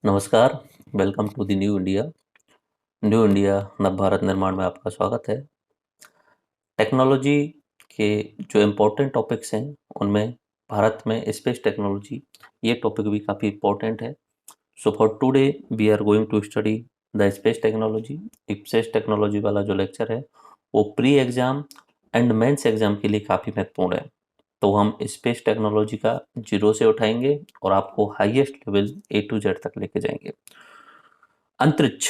नमस्कार, welcome to the new India. New India नव भारत निर्माण में आपका स्वागत है। टेक्नोलॉजी के जो इम्पोर्टेंट टॉपिक्स हैं, उनमें भारत में स्पेस टेक्नोलॉजी ये टॉपिक भी काफ़ी इम्पोर्टेंट है। So for today we are going to study the space technology. Space technology वाला जो लेक्चर है, वो pre exam and mains exam के लिए काफ़ी महत्वपूर्ण है। तो हम स्पेस टेक्नोलॉजी का जीरो से उठाएंगे और आपको highest level A to Z तक लेके जाएंगे। अंतरिक्ष,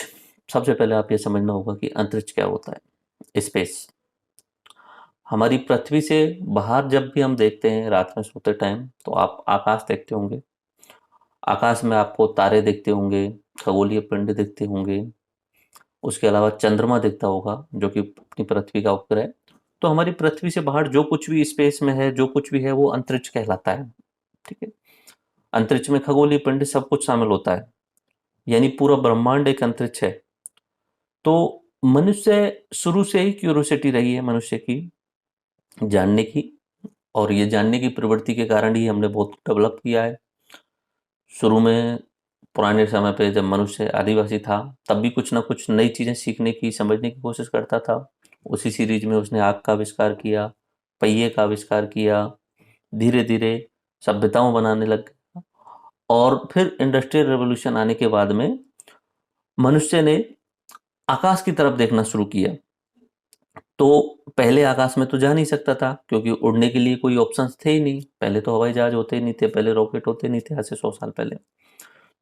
सबसे पहले आप ये समझना होगा कि अंतरिक्ष क्या होता है। स्पेस हमारी पृथ्वी से बाहर जब भी हम देखते हैं रात में सोते टाइम, तो आप आकाश देखते होंगे। आकाश में आपको तारे दिखते होंगे, खगोलीय पिंड दिखते होंगे। उसके अलावा चंद्रमा दिखता होगा, जो कि अपनी पृथ्वी का उपग्रह है। तो हमारी पृथ्वी से बाहर जो कुछ भी स्पेस में है, जो कुछ भी है, वो अंतरिक्ष कहलाता है। ठीक है। अंतरिक्ष में खगोलीय पिंड सब कुछ शामिल होता है, यानी पूरा ब्रह्मांड एक अंतरिक्ष है। तो मनुष्य शुरू से ही क्यूरोसिटी रही है मनुष्य की, जानने की। और ये जानने की प्रवृत्ति के कारण ही हमने बहुत डेवलप किया है। शुरू में पुराने समय पे जब मनुष्य आदिवासी था, तब भी कुछ ना कुछ नई चीज़ें सीखने की, समझने की कोशिश करता था। उसी सीरीज में उसने आग का आविष्कार किया, पहिए का आविष्कार किया, धीरे धीरे सभ्यताओं बनाने लग गया। और फिर इंडस्ट्रियल रेवोल्यूशन आने के बाद में मनुष्य ने आकाश की तरफ देखना शुरू किया। तो पहले आकाश में तो जा नहीं सकता था, क्योंकि उड़ने के लिए कोई ऑप्शंस थे ही नहीं। पहले तो हवाई जहाज होते ही नहीं थे, पहले रॉकेट होते नहीं थे, आज से 100 साल पहले।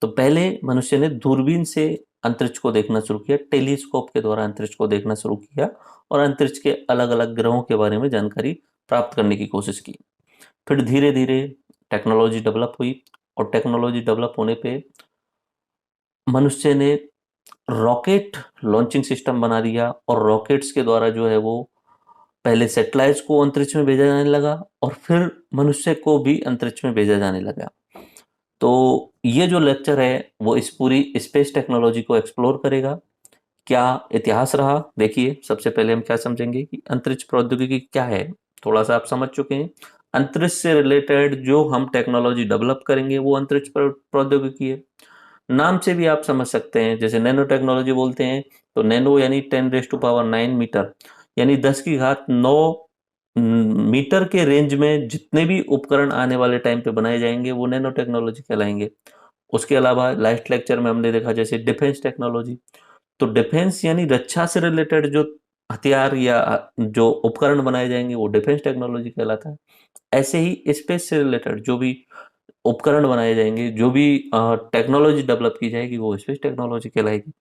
तो पहले मनुष्य ने दूरबीन से अंतरिक्ष को देखना शुरू किया, टेलीस्कोप के द्वारा अंतरिक्ष को देखना शुरू किया और अंतरिक्ष के अलग अलग ग्रहों के बारे में जानकारी प्राप्त करने की कोशिश की। फिर धीरे धीरे टेक्नोलॉजी डेवलप हुई, और टेक्नोलॉजी डेवलप होने पे मनुष्य ने रॉकेट लॉन्चिंग सिस्टम बना दिया, और रॉकेट्स के द्वारा जो है वो पहले सैटेलाइट्स को अंतरिक्ष में भेजा जाने लगा, और फिर मनुष्य को भी अंतरिक्ष में भेजा जाने लगा। तो ये जो लेक्चर है, वो इस पूरी स्पेस टेक्नोलॉजी को एक्सप्लोर करेगा। क्या इतिहास रहा, देखिए। सबसे पहले हम क्या समझेंगे कि अंतरिक्ष प्रौद्योगिकी क्या है। थोड़ा सा आप समझ चुके हैं। अंतरिक्ष से रिलेटेड जो हम टेक्नोलॉजी डेवलप करेंगे, वो अंतरिक्ष प्रौद्योगिकी है। नाम से भी आप समझ सकते हैं, जैसे नैनो टेक्नोलॉजी बोलते हैं, तो नैनो यानी 10⁻⁹ मीटर, यानी 10 की घात 9 मीटर के रेंज में जितने भी उपकरण आने वाले टाइम पे बनाए जाएंगे, वो नैनो टेक्नोलॉजी कहलाएंगे। उसके अलावा लास्ट लेक्चर में हमने देखा जैसे डिफेंस टेक्नोलॉजी, तो डिफेंस यानी रक्षा से रिलेटेड जो हथियार या जो उपकरण बनाए जाएंगे, वो डिफेंस टेक्नोलॉजी कहलाता है। ऐसे ही स्पेस से रिलेटेड जो भी उपकरण बनाए जाएंगे, जो भी टेक्नोलॉजी डेवलप की जाएगी, वो स्पेस टेक्नोलॉजी कहलाएगी।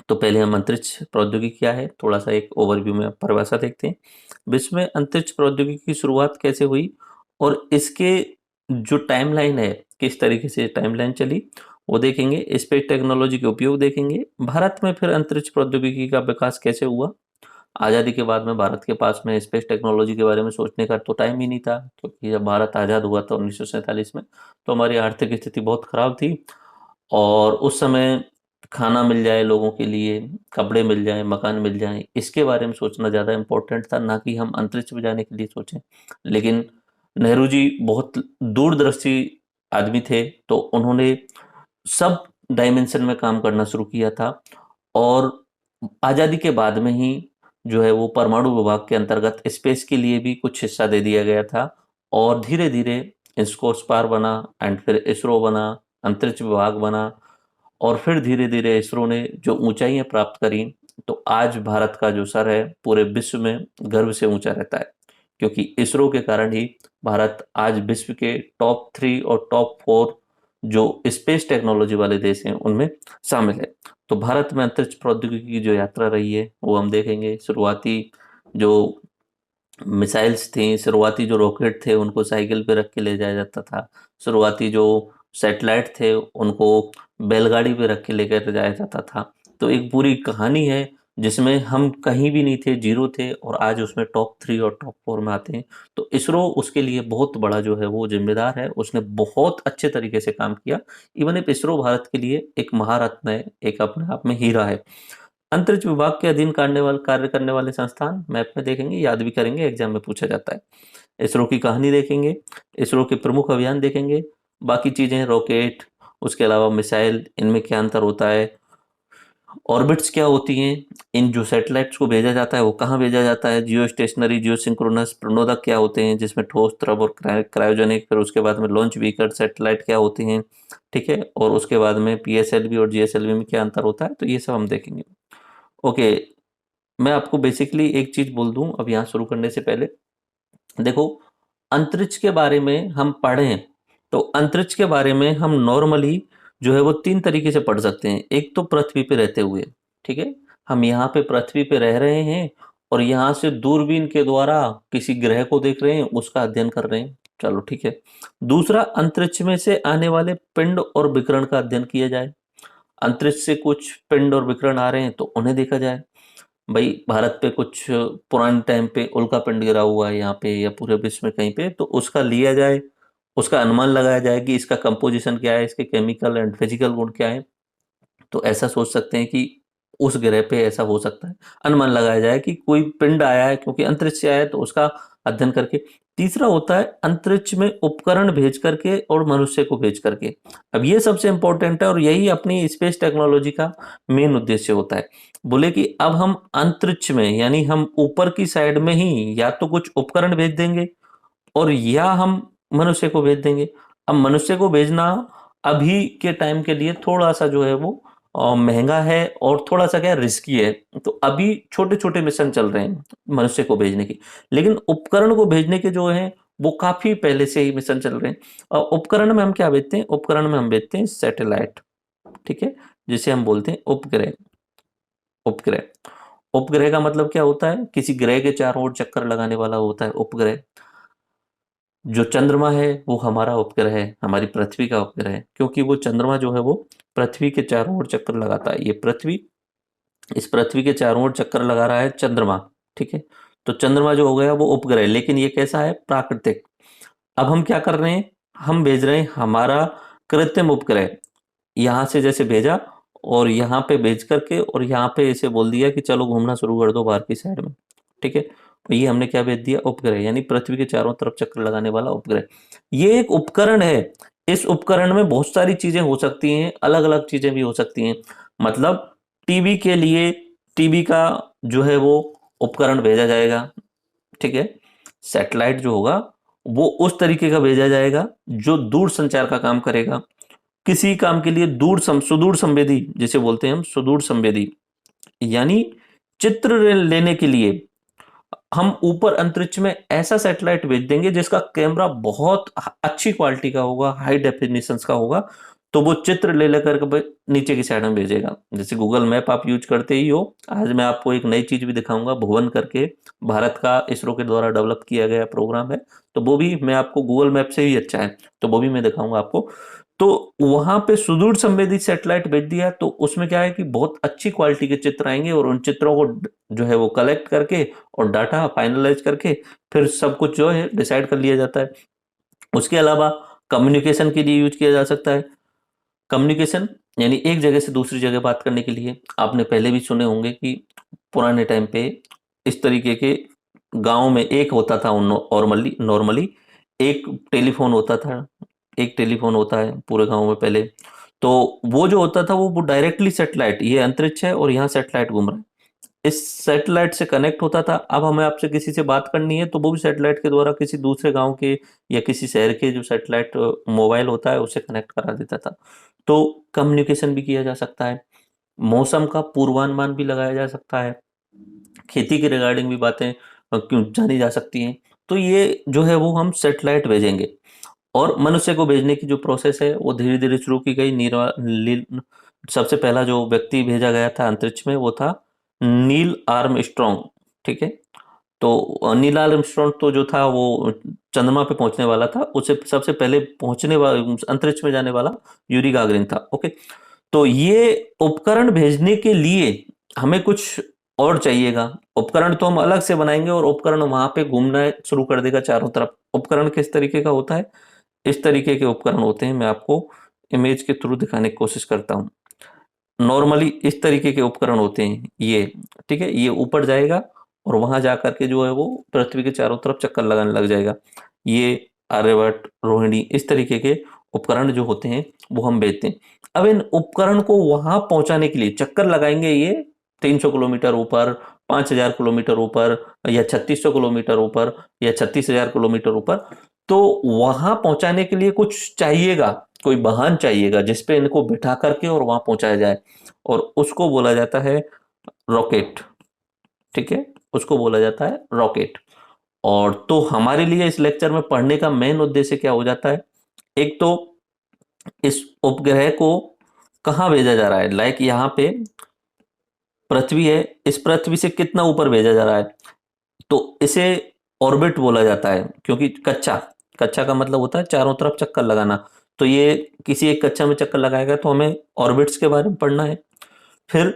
तो पहले हम अंतरिक्ष प्रौद्योगिकी क्या है, थोड़ा सा एक ओवरव्यू में परिभाषा देखते हैं। विश्व में अंतरिक्ष प्रौद्योगिकी की शुरुआत कैसे हुई, और इसके जो टाइमलाइन है, किस तरीके से टाइमलाइन चली, वो देखेंगे। स्पेस टेक्नोलॉजी के उपयोग देखेंगे। भारत में फिर अंतरिक्ष प्रौद्योगिकी का विकास कैसे हुआ। आज़ादी के बाद में भारत के पास में स्पेस टेक्नोलॉजी के बारे में सोचने का तो टाइम ही नहीं था, क्योंकि जब भारत आज़ाद हुआ था 1947 में, तो हमारी आर्थिक स्थिति बहुत खराब थी। और उस समय खाना मिल जाए लोगों के लिए, कपड़े मिल जाएं, मकान मिल जाएं, इसके बारे में सोचना ज़्यादा इम्पोर्टेंट था, ना कि हम अंतरिक्ष में जाने के लिए सोचें। लेकिन नेहरू जी बहुत दूरदर्शी आदमी थे, तो उन्होंने सब डायमेंशन में काम करना शुरू किया था। और आज़ादी के बाद में ही जो है वो परमाणु विभाग के अंतर्गत स्पेस के लिए भी कुछ हिस्सा दे दिया गया था। और धीरे धीरे इसको स्पार बना, एंड फिर इसरो बना, अंतरिक्ष विभाग बना। और फिर धीरे धीरे इसरो ने जो ऊंचाइयां प्राप्त करी, तो आज भारत का जो सर है पूरे विश्व में गर्व से ऊंचा रहता है, क्योंकि इसरो के कारण ही भारत आज विश्व के टॉप 3 और टॉप 4 जो स्पेस टेक्नोलॉजी वाले देश हैं, उनमें शामिल है। तो भारत में अंतरिक्ष प्रौद्योगिकी की जो यात्रा रही है, वो हम देखेंगे। शुरुआती जो मिसाइल्स थी, शुरुआती जो रॉकेट थे, उनको साइकिल पे रख के ले जाया जाता था। शुरुआती जो सैटेलाइट थे, उनको बैलगाड़ी पे रख के लेकर जाया जाता था। तो एक पूरी कहानी है, जिसमें हम कहीं भी नहीं थे, जीरो थे, और आज उसमें टॉप 3 और टॉप 4 में आते हैं। तो इसरो उसके लिए बहुत बड़ा जो है वो जिम्मेदार है। उसने बहुत अच्छे तरीके से काम किया। इवन एक इसरो भारत के लिए एक महारत्न है, एक अपने आप में हीरा है। अंतरिक्ष विभाग के अधीन कार्य करने वाले संस्थान मैप में देखेंगे, याद भी करेंगे, एग्जाम में पूछा जाता है। इसरो की कहानी देखेंगे, इसरो के प्रमुख अभियान देखेंगे। बाकी चीजें रॉकेट उसके अलावा मिसाइल, इनमें क्या अंतर होता है, ऑर्बिट्स क्या होती हैं, इन जो सैटेलाइट्स को भेजा जाता है वो कहाँ भेजा जाता है, जियो स्टेशनरी, जियो सिंक्रोनस, प्रणोदक क्या होते हैं जिसमें ठोस, द्रव और क्रायोजेनिक, फिर उसके बाद में लॉन्च व्हीकल सैटेलाइट क्या होती हैं, ठीक है, और उसके बाद में पीएसएलवी और जीएसएलवी में क्या अंतर होता है, तो ये सब हम देखेंगे। ओके, मैं आपको बेसिकली एक चीज बोल दूं अब यहाँ शुरू करने से पहले। देखो, अंतरिक्ष के बारे में हम पढ़ें तो अंतरिक्ष के बारे में हम नॉर्मली जो है वो तीन तरीके से पढ़ सकते हैं। एक तो पृथ्वी पे रहते हुए, ठीक है, हम यहाँ पे पृथ्वी पे रह रहे हैं और यहाँ से दूरबीन के द्वारा किसी ग्रह को देख रहे हैं, उसका अध्ययन कर रहे हैं, चलो ठीक है। दूसरा, अंतरिक्ष में से आने वाले पिंड और विकिरण का अध्ययन किया जाए, अंतरिक्ष से कुछ पिंड और विकिरण आ रहे हैं तो उन्हें देखा जाए। भाई भारत पे कुछ पुराने टाइम पे उल्का पिंड गिरा हुआ है यहाँ पे या पूरे विश्व में कहीं पे, तो उसका लिया जाए, उसका अनुमान लगाया जाए कि इसका कंपोजिशन क्या है, इसके केमिकल एंड फिजिकल गुण क्या है। तो ऐसा सोच सकते हैं कि उस ग्रह पे ऐसा हो सकता है, अनुमान लगाया जाए कि कोई पिंड आया है क्योंकि अंतरिक्ष से आया है, तो उसका अध्ययन करके। तीसरा होता है अंतरिक्ष में उपकरण भेज करके और मनुष्य को भेज करके। अब ये सबसे इंपॉर्टेंट है और यही अपनी स्पेस टेक्नोलॉजी का मेन उद्देश्य होता है। बोले कि अब हम अंतरिक्ष में यानी हम ऊपर की साइड में ही या तो कुछ उपकरण भेज देंगे और या हम मनुष्य को भेज देंगे। अब मनुष्य को भेजना अभी के टाइम के लिए थोड़ा सा जो है वो महंगा है और थोड़ा सा क्या रिस्की है, तो अभी छोटे छोटे मिशन चल रहे हैं मनुष्य को भेजने की। लेकिन उपकरण को भेजने के जो है वो काफी पहले से ही मिशन चल रहे हैं। और उपकरण में हम क्या भेजते हैं, उपकरण में हम भेजते हैं सैटेलाइट, ठीक है, जिसे हम बोलते हैं उपग्रह। उपग्रह, उपग्रह का मतलब क्या होता है, किसी ग्रह के चारों ओर चक्कर लगाने वाला होता है उपग्रह। जो चंद्रमा है वो हमारा उपग्रह है, हमारी पृथ्वी का उपग्रह है, क्योंकि वो चंद्रमा जो है वो पृथ्वी के चारों ओर चक्कर लगाता है। ये पृथ्वी, इस पृथ्वी के चारों ओर चक्कर लगा रहा है चंद्रमा, ठीक है। तो चंद्रमा जो हो गया वो उपग्रह, लेकिन ये कैसा है, प्राकृतिक। अब हम क्या कर रहे हैं, हम भेज रहे हैं हमारा कृत्रिम उपग्रह, यहाँ से जैसे भेजा और यहाँ पे भेज करके और यहाँ पे इसे बोल दिया कि चलो घूमना शुरू कर दो बाहर की साइड में, ठीक है। तो ये हमने क्या भेज दिया, उपग्रह, यानी पृथ्वी के चारों तरफ चक्कर लगाने वाला उपग्रह। ये एक उपकरण है, इस उपकरण में बहुत सारी चीजें हो सकती हैं, अलग अलग चीजें भी हो सकती हैं। मतलब टीवी के लिए, टीवी का जो है वो उपकरण भेजा जाएगा, ठीक है। सैटेलाइट जो होगा वो उस तरीके का भेजा जाएगा जो दूर संचार का काम करेगा। किसी काम के लिए सुदूर संवेदी जिसे बोलते हैं हम, सुदूर संवेदी, यानी चित्र लेने के लिए हम ऊपर अंतरिक्ष में ऐसा सैटेलाइट भेज देंगे जिसका कैमरा बहुत अच्छी क्वालिटी का होगा, हाई डेफिनेशन का होगा, तो वो चित्र ले लेकर के नीचे की साइड में भेजेगा। जैसे गूगल मैप आप यूज करते ही हो, आज मैं आपको एक नई चीज भी दिखाऊंगा, भुवन करके भारत का इसरो के द्वारा डेवलप किया गया प्रोग्राम है, तो वो भी मैं आपको गूगल मैप से ही अच्छा है, तो वो भी मैं दिखाऊंगा आपको। तो वहां पे सुदूर संवेदी सैटेलाइट भेज दिया तो उसमें क्या है कि बहुत अच्छी क्वालिटी के चित्र आएंगे और उन चित्रों को जो है वो कलेक्ट करके और डाटा फाइनलाइज करके फिर सब कुछ जो है डिसाइड कर लिया जाता है। उसके अलावा कम्युनिकेशन के लिए यूज किया जा सकता है। कम्युनिकेशन यानी एक जगह से दूसरी जगह बात करने के लिए, आपने पहले भी सुने होंगे कि पुराने टाइम पे इस तरीके के गांव में एक होता था, नॉर्मली नॉर्मली एक टेलीफोन होता था, एक टेलीफोन होता है पूरे गांव में पहले। तो वो जो होता था वो डायरेक्टली सैटेलाइट, ये अंतरिक्ष है और यहाँ सैटेलाइट घूम रहा है, इस सैटेलाइट से कनेक्ट होता था। अब हमें आपसे किसी से बात करनी है तो वो भी सैटेलाइट के द्वारा किसी दूसरे गांव के या किसी शहर के जो सैटेलाइट मोबाइल होता है उससे कनेक्ट करा देता था। तो कम्युनिकेशन भी किया जा सकता है, मौसम का पूर्वानुमान भी लगाया जा सकता है, खेती के रिगार्डिंग भी बातें क्यों जानी जा सकती हैं। तो ये जो है वो हम सैटेलाइट भेजेंगे। और मनुष्य को भेजने की जो प्रोसेस है वो धीरे धीरे शुरू की गई। सबसे पहला जो व्यक्ति भेजा गया था अंतरिक्ष में वो था नील आर्मस्ट्रॉन्ग, ठीक है। तो नील आर्मस्ट्रॉन्ग तो जो था वो चंद्रमा पे पहुंचने वाला था, उससे सबसे पहले पहुंचने वाला अंतरिक्ष में जाने वाला यूरी गागरिन था, ओके। तो ये उपकरण भेजने के लिए हमें कुछ और चाहिएगा। उपकरण तो हम अलग से बनाएंगे और उपकरण वहां पे घूमना शुरू कर देगा चारों तरफ। उपकरण किस तरीके का होता है, इस तरीके के उपकरण होते हैं, मैं आपको इमेज के थ्रू दिखाने की कोशिश करता हूँ। नॉर्मली इस तरीके के उपकरण होते हैं ये, ठीक है। ये ऊपर जाएगा और वहां जाकर के जो है वो पृथ्वी के चारों तरफ चक्कर लगाने लग जाएगा। ये आर्यभट्ट, रोहिणी, इस तरीके के उपकरण जो होते हैं वो हम बेचते हैं। अब इन उपकरण को वहां पहुंचाने के लिए चक्कर लगाएंगे ये 300 किलोमीटर ऊपर, 5000 किलोमीटर ऊपर, या 3600 किलोमीटर ऊपर, या 36,000 किलोमीटर ऊपर। तो वहां पहुंचाने के लिए कुछ चाहिएगा, कोई वाहन चाहिएगा जिसपे इनको बिठा करके और वहां पहुंचाया जाए, और उसको बोला जाता है रॉकेट। ठीक है, उसको बोला जाता है रॉकेट। और तो हमारे लिए इस लेक्चर में पढ़ने का मेन उद्देश्य क्या हो जाता है, एक तो इस उपग्रह को कहाँ भेजा जा रहा है, लाइक यहाँ पे पृथ्वी है, इस पृथ्वी से कितना ऊपर भेजा जा रहा है, तो इसे ऑर्बिट बोला जाता है। क्योंकि कच्चा, कच्चा का मतलब होता है चारों तरफ चक्कर लगाना, तो ये किसी एक कच्चा में चक्कर लगाएगा, तो हमें ऑर्बिट्स के बारे में पढ़ना है। फिर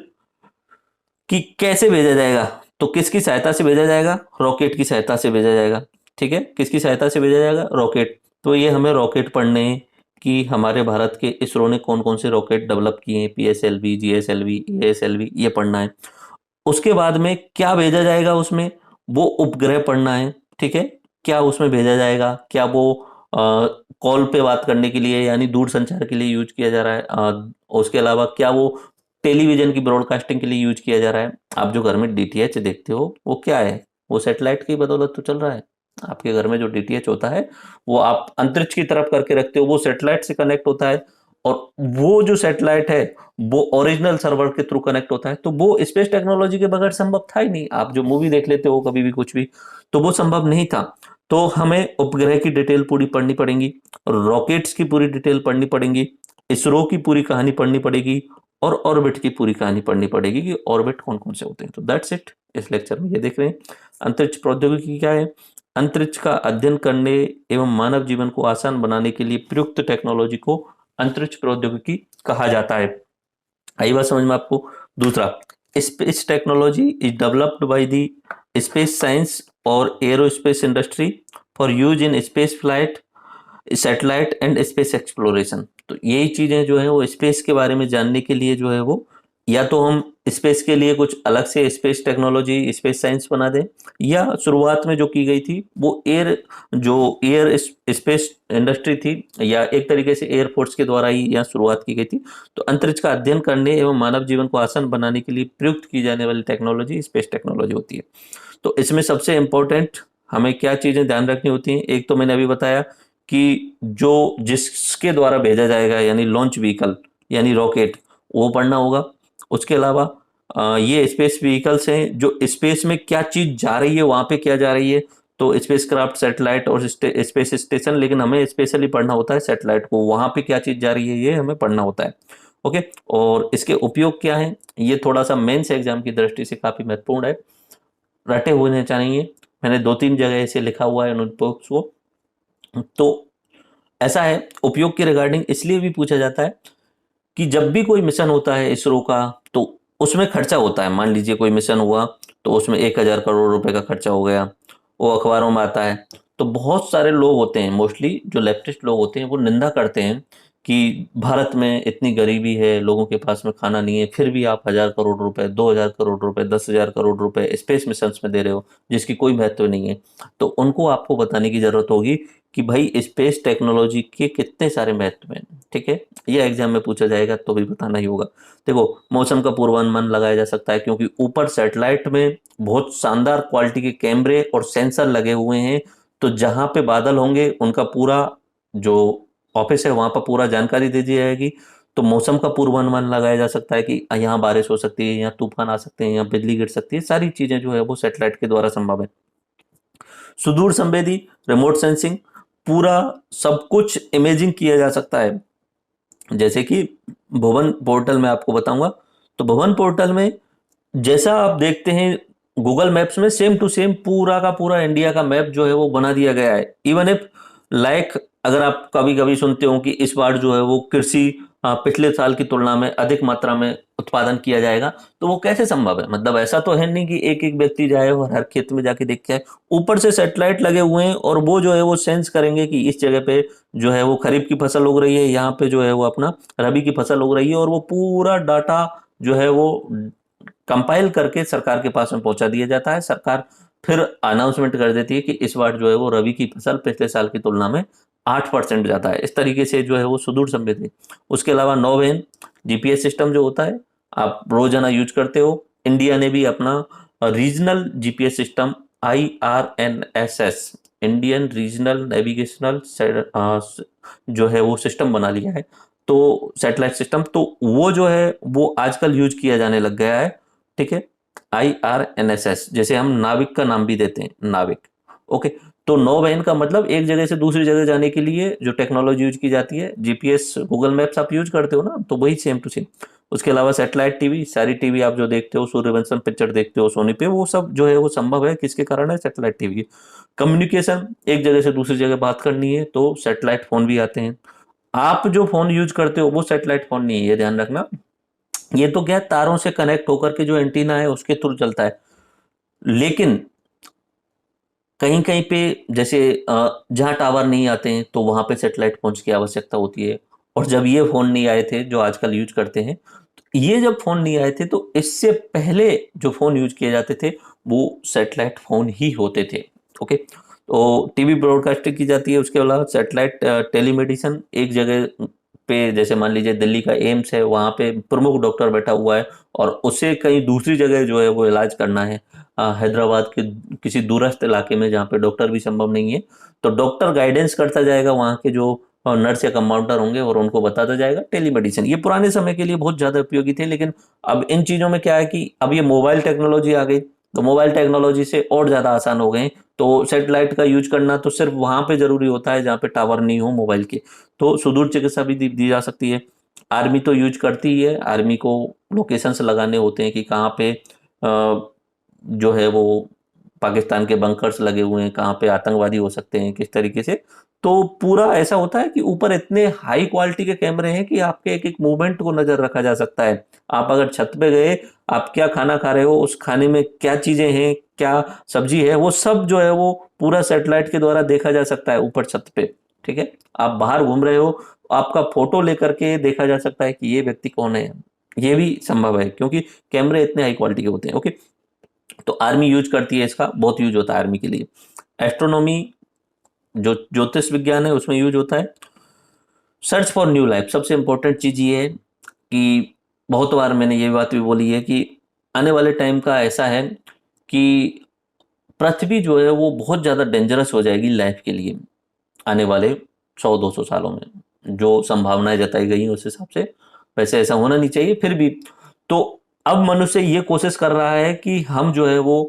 कि कैसे भेजा जाएगा, तो किसकी सहायता से भेजा जाएगा, रॉकेट की सहायता से भेजा जाएगा। ठीक है, किसकी सहायता से भेजा जाएगा, रॉकेट। तो ये हमें रॉकेट पढ़ने हैं कि हमारे भारत के इसरो ने कौन कौन से रॉकेट डेवलप किए हैं, PSLV, GSLV, ASLV, ये पढ़ना है। उसके बाद में क्या भेजा जाएगा उसमें, वो उपग्रह पढ़ना है। ठीक है, क्या उसमें भेजा जाएगा, क्या वो कॉल पे बात करने के लिए यानी दूर संचार के लिए यूज किया जा रहा है, उसके अलावा क्या वो टेलीविजन की ब्रॉडकास्टिंग के लिए यूज किया जा रहा है। आप जो घर में DTH देखते हो वो क्या है, वो सैटेलाइट की बदौलत तो चल रहा है। आपके घर में जो DTH होता है वो आप अंतरिक्ष की तरफ करके रखते हो, वो सैटेलाइट से कनेक्ट होता है, और वो जो सैटेलाइट है वो ओरिजिनल सर्वर के थ्रू कनेक्ट होता है। तो वो स्पेस टेक्नोलॉजी के बगैर संभव था ही नहीं। आप जो मूवी देख लेते हो कभी भी कुछ भी, तो वो संभव नहीं था। तो हमें उपग्रह की डिटेल पूरी पढ़नी पड़ेगी, रॉकेट्स की पूरी डिटेल पढ़नी पड़ेगी, इसरो की पूरी कहानी पढ़नी पड़ेगी, और ऑर्बिट की पूरी कहानी पढ़नी पड़ेगी कि ऑर्बिट कौन कौन से होते हैं। तो दैट्स इट, इस लेक्चर में ये देख रहे हैं। अंतरिक्ष प्रौद्योगिकी क्या है, अंतरिक्ष का अध्ययन करने एवं मानव जीवन को आसान बनाने के लिए प्रयुक्त टेक्नोलॉजी को अंतरिक्ष प्रौद्योगिकी कहा जाता है। आई बात समझ में आपको। दूसरा, space technology is developed by the space science और aerospace industry for use in space flight, satellite and space exploration. तो यही चीजें जो है वो स्पेस के बारे में जानने के लिए जो है वो, या तो हम स्पेस के लिए कुछ अलग से स्पेस टेक्नोलॉजी, स्पेस साइंस बना दें, या शुरुआत में जो की गई थी वो एयर स्पेस इंडस्ट्री थी, या एक तरीके से एयरफोर्स के द्वारा ही यहाँ शुरुआत की गई थी। तो अंतरिक्ष का अध्ययन करने एवं मानव जीवन को आसान बनाने के लिए प्रयुक्त की जाने वाली टेक्नोलॉजी स्पेस टेक्नोलॉजी होती है। तो इसमें सबसे इंपॉर्टेंट हमें क्या चीजें ध्यान रखनी होती हैं, एक तो मैंने अभी बताया कि जो जिसके द्वारा भेजा जाएगा यानी लॉन्च व्हीकल यानी रॉकेट, वो पढ़ना होगा। उसके अलावा ये स्पेस व्हीकल्स हैं, जो स्पेस में क्या चीज जा रही है, वहां पे क्या जा रही है, तो स्पेस क्राफ्ट, सैटेलाइट और स्पेस स्टेशन, लेकिन हमें स्पेशली पढ़ना होता है सैटेलाइट को, वहां पे क्या चीज जा रही है ये हमें पढ़ना होता है। ओके, और इसके उपयोग क्या है, ये थोड़ा सा मेंस एग्जाम की दृष्टि से काफी महत्वपूर्ण है, रटे होने चाहिए। मैंने 2-3 जगह ऐसे लिखा हुआ है उन उपयोग को। तो ऐसा है, उपयोग के रिगार्डिंग इसलिए भी पूछा जाता है कि जब भी कोई मिशन होता है इसरो का, तो उसमें खर्चा होता है। मान लीजिए कोई मिशन हुआ तो उसमें 1,000 करोड़ रुपए का खर्चा हो गया, वो अखबारों में आता है। तो बहुत सारे लोग होते हैं, मोस्टली जो लेफ्टिस्ट लोग होते हैं, वो निंदा करते हैं कि भारत में इतनी गरीबी है, लोगों के पास में खाना नहीं है, फिर भी आप 1,000 करोड़ रुपए, 2,000 करोड़ रुपए, 10,000 करोड़ रुपए स्पेस मिशन में दे रहे हो, जिसकी कोई महत्व नहीं है। तो उनको आपको बताने की जरूरत होगी कि भाई स्पेस टेक्नोलॉजी के कितने सारे महत्व हैं। ठीक है, ये एग्जाम में पूछा जाएगा तो भी बताना ही होगा। देखो, मौसम का पूर्वानुमान लगाया जा सकता है, क्योंकि ऊपर सैटेलाइट में बहुत शानदार क्वालिटी के कैमरे और सेंसर लगे हुए हैं। तो जहां पे बादल होंगे उनका पूरा जो ऑफिस है वहां पर पूरा जानकारी दे दी जाएगी। तो मौसम का पूर्वानुमान लगाया जा सकता है कि यहाँ बारिश हो सकती है, यहाँ तूफान आ सकते हैं, यहाँ बिजली गिर सकती है, सारी चीजें जो है वो सैटेलाइट के द्वारा संभव है। सुदूर संवेदी, रिमोट सेंसिंग, पूरा सब कुछ इमेजिंग किया जा सकता है। जैसे कि भुवन पोर्टल में आपको बताऊंगा, तो भुवन पोर्टल में जैसा आप देखते हैं गूगल मैप्स में, सेम टू सेम पूरा का पूरा इंडिया का मैप जो है वो बना दिया गया है। इवन इफ लाइक, अगर आप कभी कभी सुनते हो कि इस बार जो है वो कृषि पिछले साल की तुलना में अधिक मात्रा में उत्पादन किया जाएगा, तो वो कैसे संभव है। मतलब ऐसा तो है नहीं कि एक एक व्यक्ति जाए और हर खेत में जाके देख के आए। ऊपर से सैटेलाइट लगे हुए हैं और वो जो है वो सेंस करेंगे कि इस जगह पे जो है वो खरीफ की फसल उग रही है, यहाँ पे जो है वो अपना रबी की फसल उग रही है, और वो पूरा डाटा जो है वो कंपाइल करके सरकार के पास में पहुंचा दिया जाता है। सरकार फिर अनाउंसमेंट कर देती है कि इस बार जो है वो रबी की फसल पिछले साल की तुलना में 8% जाता है। इस तरीके से जो है वो सुदूर संवेदी। उसके अलावा नौवें जीपीएस सिस्टम जो होता है, आप रोजाना यूज करते हो। इंडिया ने भी अपना regional GPS system IRNSS, Indian regional navigational जो है वो सिस्टम बना लिया है। तो सैटेलाइट सिस्टम तो वो जो है वो आजकल यूज किया जाने लग गया है। ठीक है, IRNSS, जैसे हम नाविक का नाम भी देते हैं, नाविक। ओके, तो नौ बहन का मतलब एक जगह से दूसरी जगह जाने के लिए जो टेक्नोलॉजी यूज की जाती है, जीपीएस, गूगल मैप्स आप यूज करते हो ना, तो वही सेम टू सेम। उसके अलावा सैटेलाइट टीवी, सारी टीवी आप जो देखते हो, सूर्यवंशम पिक्चर देखते हो सोनी पे, वो सब जो है वो संभव है किसके कारण है, सैटेलाइट टीवी की। कम्युनिकेशन, एक जगह से दूसरी जगह बात करनी है तो सैटेलाइट फोन भी आते हैं। आप जो फोन यूज करते हो वो सैटेलाइट फोन नहीं है, ये ध्यान रखना। ये तो क्या है, तारों से कनेक्ट होकर के जो एंटीना है उसके थ्रू चलता है। लेकिन कहीं कहीं पे जैसे जहाँ टावर नहीं आते हैं तो वहां पे सैटेलाइट फोन की आवश्यकता होती है। और जब ये फोन नहीं आए थे जो आजकल यूज करते हैं, ये जब फोन नहीं आए थे तो इससे पहले जो फोन यूज किए जाते थे वो सैटेलाइट फोन ही होते थे। ओके, तो टीवी ब्रॉडकास्टिंग की जाती है। उसके अलावा सैटेलाइट टेलीमेडिसिन, एक जगह पे जैसे मान लीजिए दिल्ली का एम्स है, वहाँ पे प्रमुख डॉक्टर बैठा हुआ है और उसे कहीं दूसरी जगह जो है वो इलाज करना है, हैदराबाद के किसी दूरस्थ इलाके में जहाँ पे डॉक्टर भी संभव नहीं है, तो डॉक्टर गाइडेंस करता जाएगा वहाँ के जो नर्स या कंपाउंडर होंगे और उनको बताता जाएगा। टेलीमेडिसिन ये पुराने समय के लिए बहुत ज़्यादा उपयोगी थे, लेकिन अब इन चीज़ों में क्या है कि अब ये मोबाइल टेक्नोलॉजी आ गई, तो मोबाइल टेक्नोलॉजी से और ज़्यादा आसान हो गए। तो सैटेलाइट का यूज करना तो सिर्फ वहाँ पे ज़रूरी होता है जहाँ पे टावर नहीं हो मोबाइल के। तो सुदूर चिकित्सा भी दी जा सकती है। आर्मी तो यूज करती ही है, आर्मी को लोकेशंस लगाने होते हैं कि कहाँ पे जो है वो पाकिस्तान के बंकर्स लगे हुए हैं, कहाँ पे आतंकवादी हो सकते हैं, किस तरीके से। तो पूरा ऐसा होता है कि ऊपर इतने हाई क्वालिटी के कैमरे हैं कि आपके एक एक मूवमेंट को नजर रखा जा सकता है। आप अगर छत पे गए, आप क्या खाना खा रहे हो, उस खाने में क्या चीजें हैं, क्या सब्जी है, वो सब जो है वो पूरा सैटेलाइट के द्वारा देखा जा सकता है ऊपर छत पे। ठीक है, आप बाहर घूम रहे हो, आपका फोटो लेकर के देखा जा सकता है कि ये व्यक्ति कौन है। ये भी संभव है क्योंकि कैमरे इतने हाई क्वालिटी के होते हैं। ओके, तो आर्मी यूज करती है, इसका बहुत यूज होता है आर्मी के लिए। एस्ट्रोनॉमी, जो ज्योतिष विज्ञान है, उसमें यूज होता है। सर्च फॉर न्यू लाइफ, सबसे इंपॉर्टेंट चीज ये है कि बहुत बार मैंने ये बात भी बोली है कि आने वाले टाइम का ऐसा है कि पृथ्वी जो है वो बहुत ज़्यादा डेंजरस हो जाएगी लाइफ के लिए आने वाले 100-200 सालों में। जो संभावनाएं जताई गई हैं उस हिसाब से, वैसे ऐसा होना नहीं चाहिए फिर भी। तो अब मनुष्य ये कोशिश कर रहा है कि हम जो है वो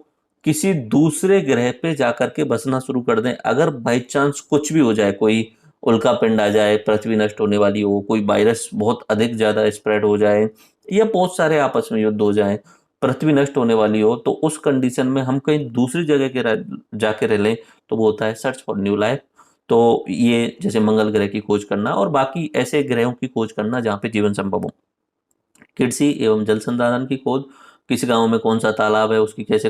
किसी दूसरे ग्रह पे जाकर के बसना शुरू कर दें। अगर बाई चांस कुछ भी हो जाए, कोई उल्का पिंड आ जाए, पृथ्वी नष्ट होने वाली हो, कोई वायरस बहुत अधिक ज़्यादा स्प्रेड हो जाए, या बहुत सारे आपस में युद्ध हो जाए, पृथ्वी नष्ट होने वाली हो, तो उस कंडीशन में हम कहीं दूसरी जगह के जाके रह लें, तो वो होता है सर्च फॉर न्यू लाइफ। तो ये जैसे मंगल ग्रह की खोज करना और बाकी ऐसे ग्रहों की खोज करना जहाँ पे जीवन संभव हो। कृषि एवं जल संसाधन की खोज, किस गांव में कौन सा तालाब है, उसकी कैसे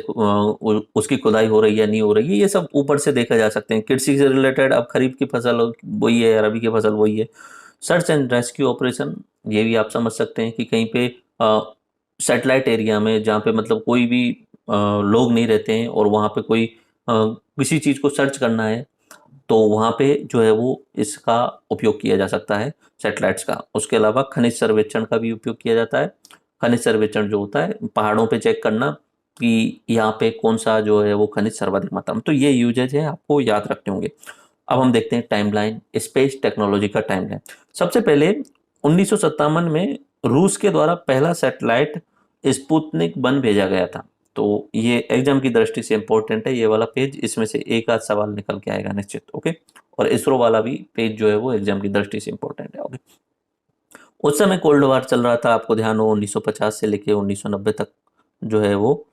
उसकी खुदाई हो रही है नहीं हो रही है, ये सब ऊपर से देखा जा सकते हैं। कृषि से रिलेटेड अब खरीफ की फसल वही है, रबी की फसल वही है। सर्च एंड रेस्क्यू ऑपरेशन, ये भी आप समझ सकते हैं कि कहीं पे सैटेलाइट एरिया में जहाँ पे मतलब कोई भी लोग नहीं रहते हैं और वहाँ पे कोई किसी चीज़ को सर्च करना है, तो वहाँ पे जो है वो इसका उपयोग किया जा सकता है, सैटेलाइट्स का। उसके अलावा खनिज सर्वेक्षण का भी उपयोग किया जाता है। खनिज सर्वेक्षण जो होता है पहाड़ों पे चेक करना कि यहाँ पे कौन सा जो है वो खनिज सर्वाधिक मात्रा में, तो ये यूजेज है, आपको याद रखने होंगे। अब हम देखते हैं टाइमलाइन, स्पेस टेक्नोलॉजी का टाइमलाइन। सबसे पहले 1957 में रूस के द्वारा पहला सैटेलाइट स्पुतनिक 1 भेजा गया था। तो ये एग्जाम की दृष्टि से इंपॉर्टेंट है ये वाला पेज, इसमें से एक आध सवाल निकल के आएगा निश्चित। ओके, और इसरो वाला भी पेज जो है वो एग्जाम की दृष्टि से इंपॉर्टेंट है। ओके, उस समय कोल्ड वार चल रहा था, आपको ध्यान हो, 1950 से लेके 1990 तक जो है वो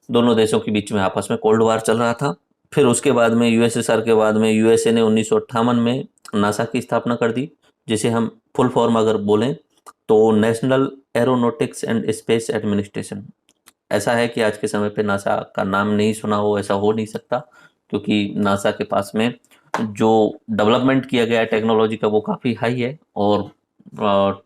दोनों देशों के बीच में आपस में कोल्ड वार चल रहा था। फिर उसके बाद में यूएसएसआर के बाद में यूएसए ने 1958 में नासा की स्थापना कर दी, जिसे हम फुल फॉर्म अगर बोलें तो national aeronautics and space administration. ऐसा है कि आज के समय पे नासा का नाम नहीं सुना हो, ऐसा हो नहीं सकता, क्योंकि नासा के पास में जो डेवलपमेंट किया गया है टेक्नोलॉजी का वो काफ़ी हाई है। और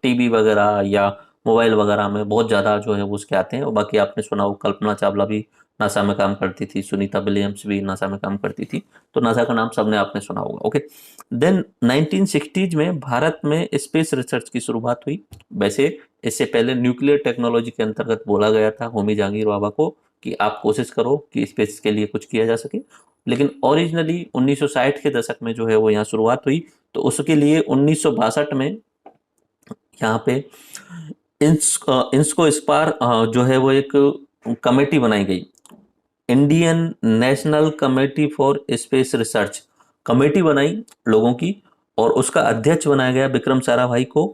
टीवी वगैरह या मोबाइल वगैरह में बहुत ज़्यादा जो है वो उसके आते हैं। और बाकी आपने सुना हो कल्पना चावला भी नासा में काम करती थी, सुनीता विलियम्स भी नासा में काम करती थी। तो नासा का नाम सबने आपने सुना होगा। ओके, देन 1960s में भारत में स्पेस रिसर्च की शुरुआत हुई। वैसे इससे पहले न्यूक्लियर टेक्नोलॉजी के अंतर्गत बोला गया था होमी जहांगीर बाबा को कि आप कोशिश करो कि स्पेस के लिए कुछ किया जा सके, लेकिन ओरिजिनली 1960 के दशक में जो है वो यहाँ शुरुआत हुई। तो उसके लिए 1962 में यहाँ पे इंस्को स्पार जो है वो एक कमेटी बनाई गई, Indian national committee for space research committee बनाई लोगों की, और उसका अध्यक्ष बनाया गया विक्रम साराभाई को।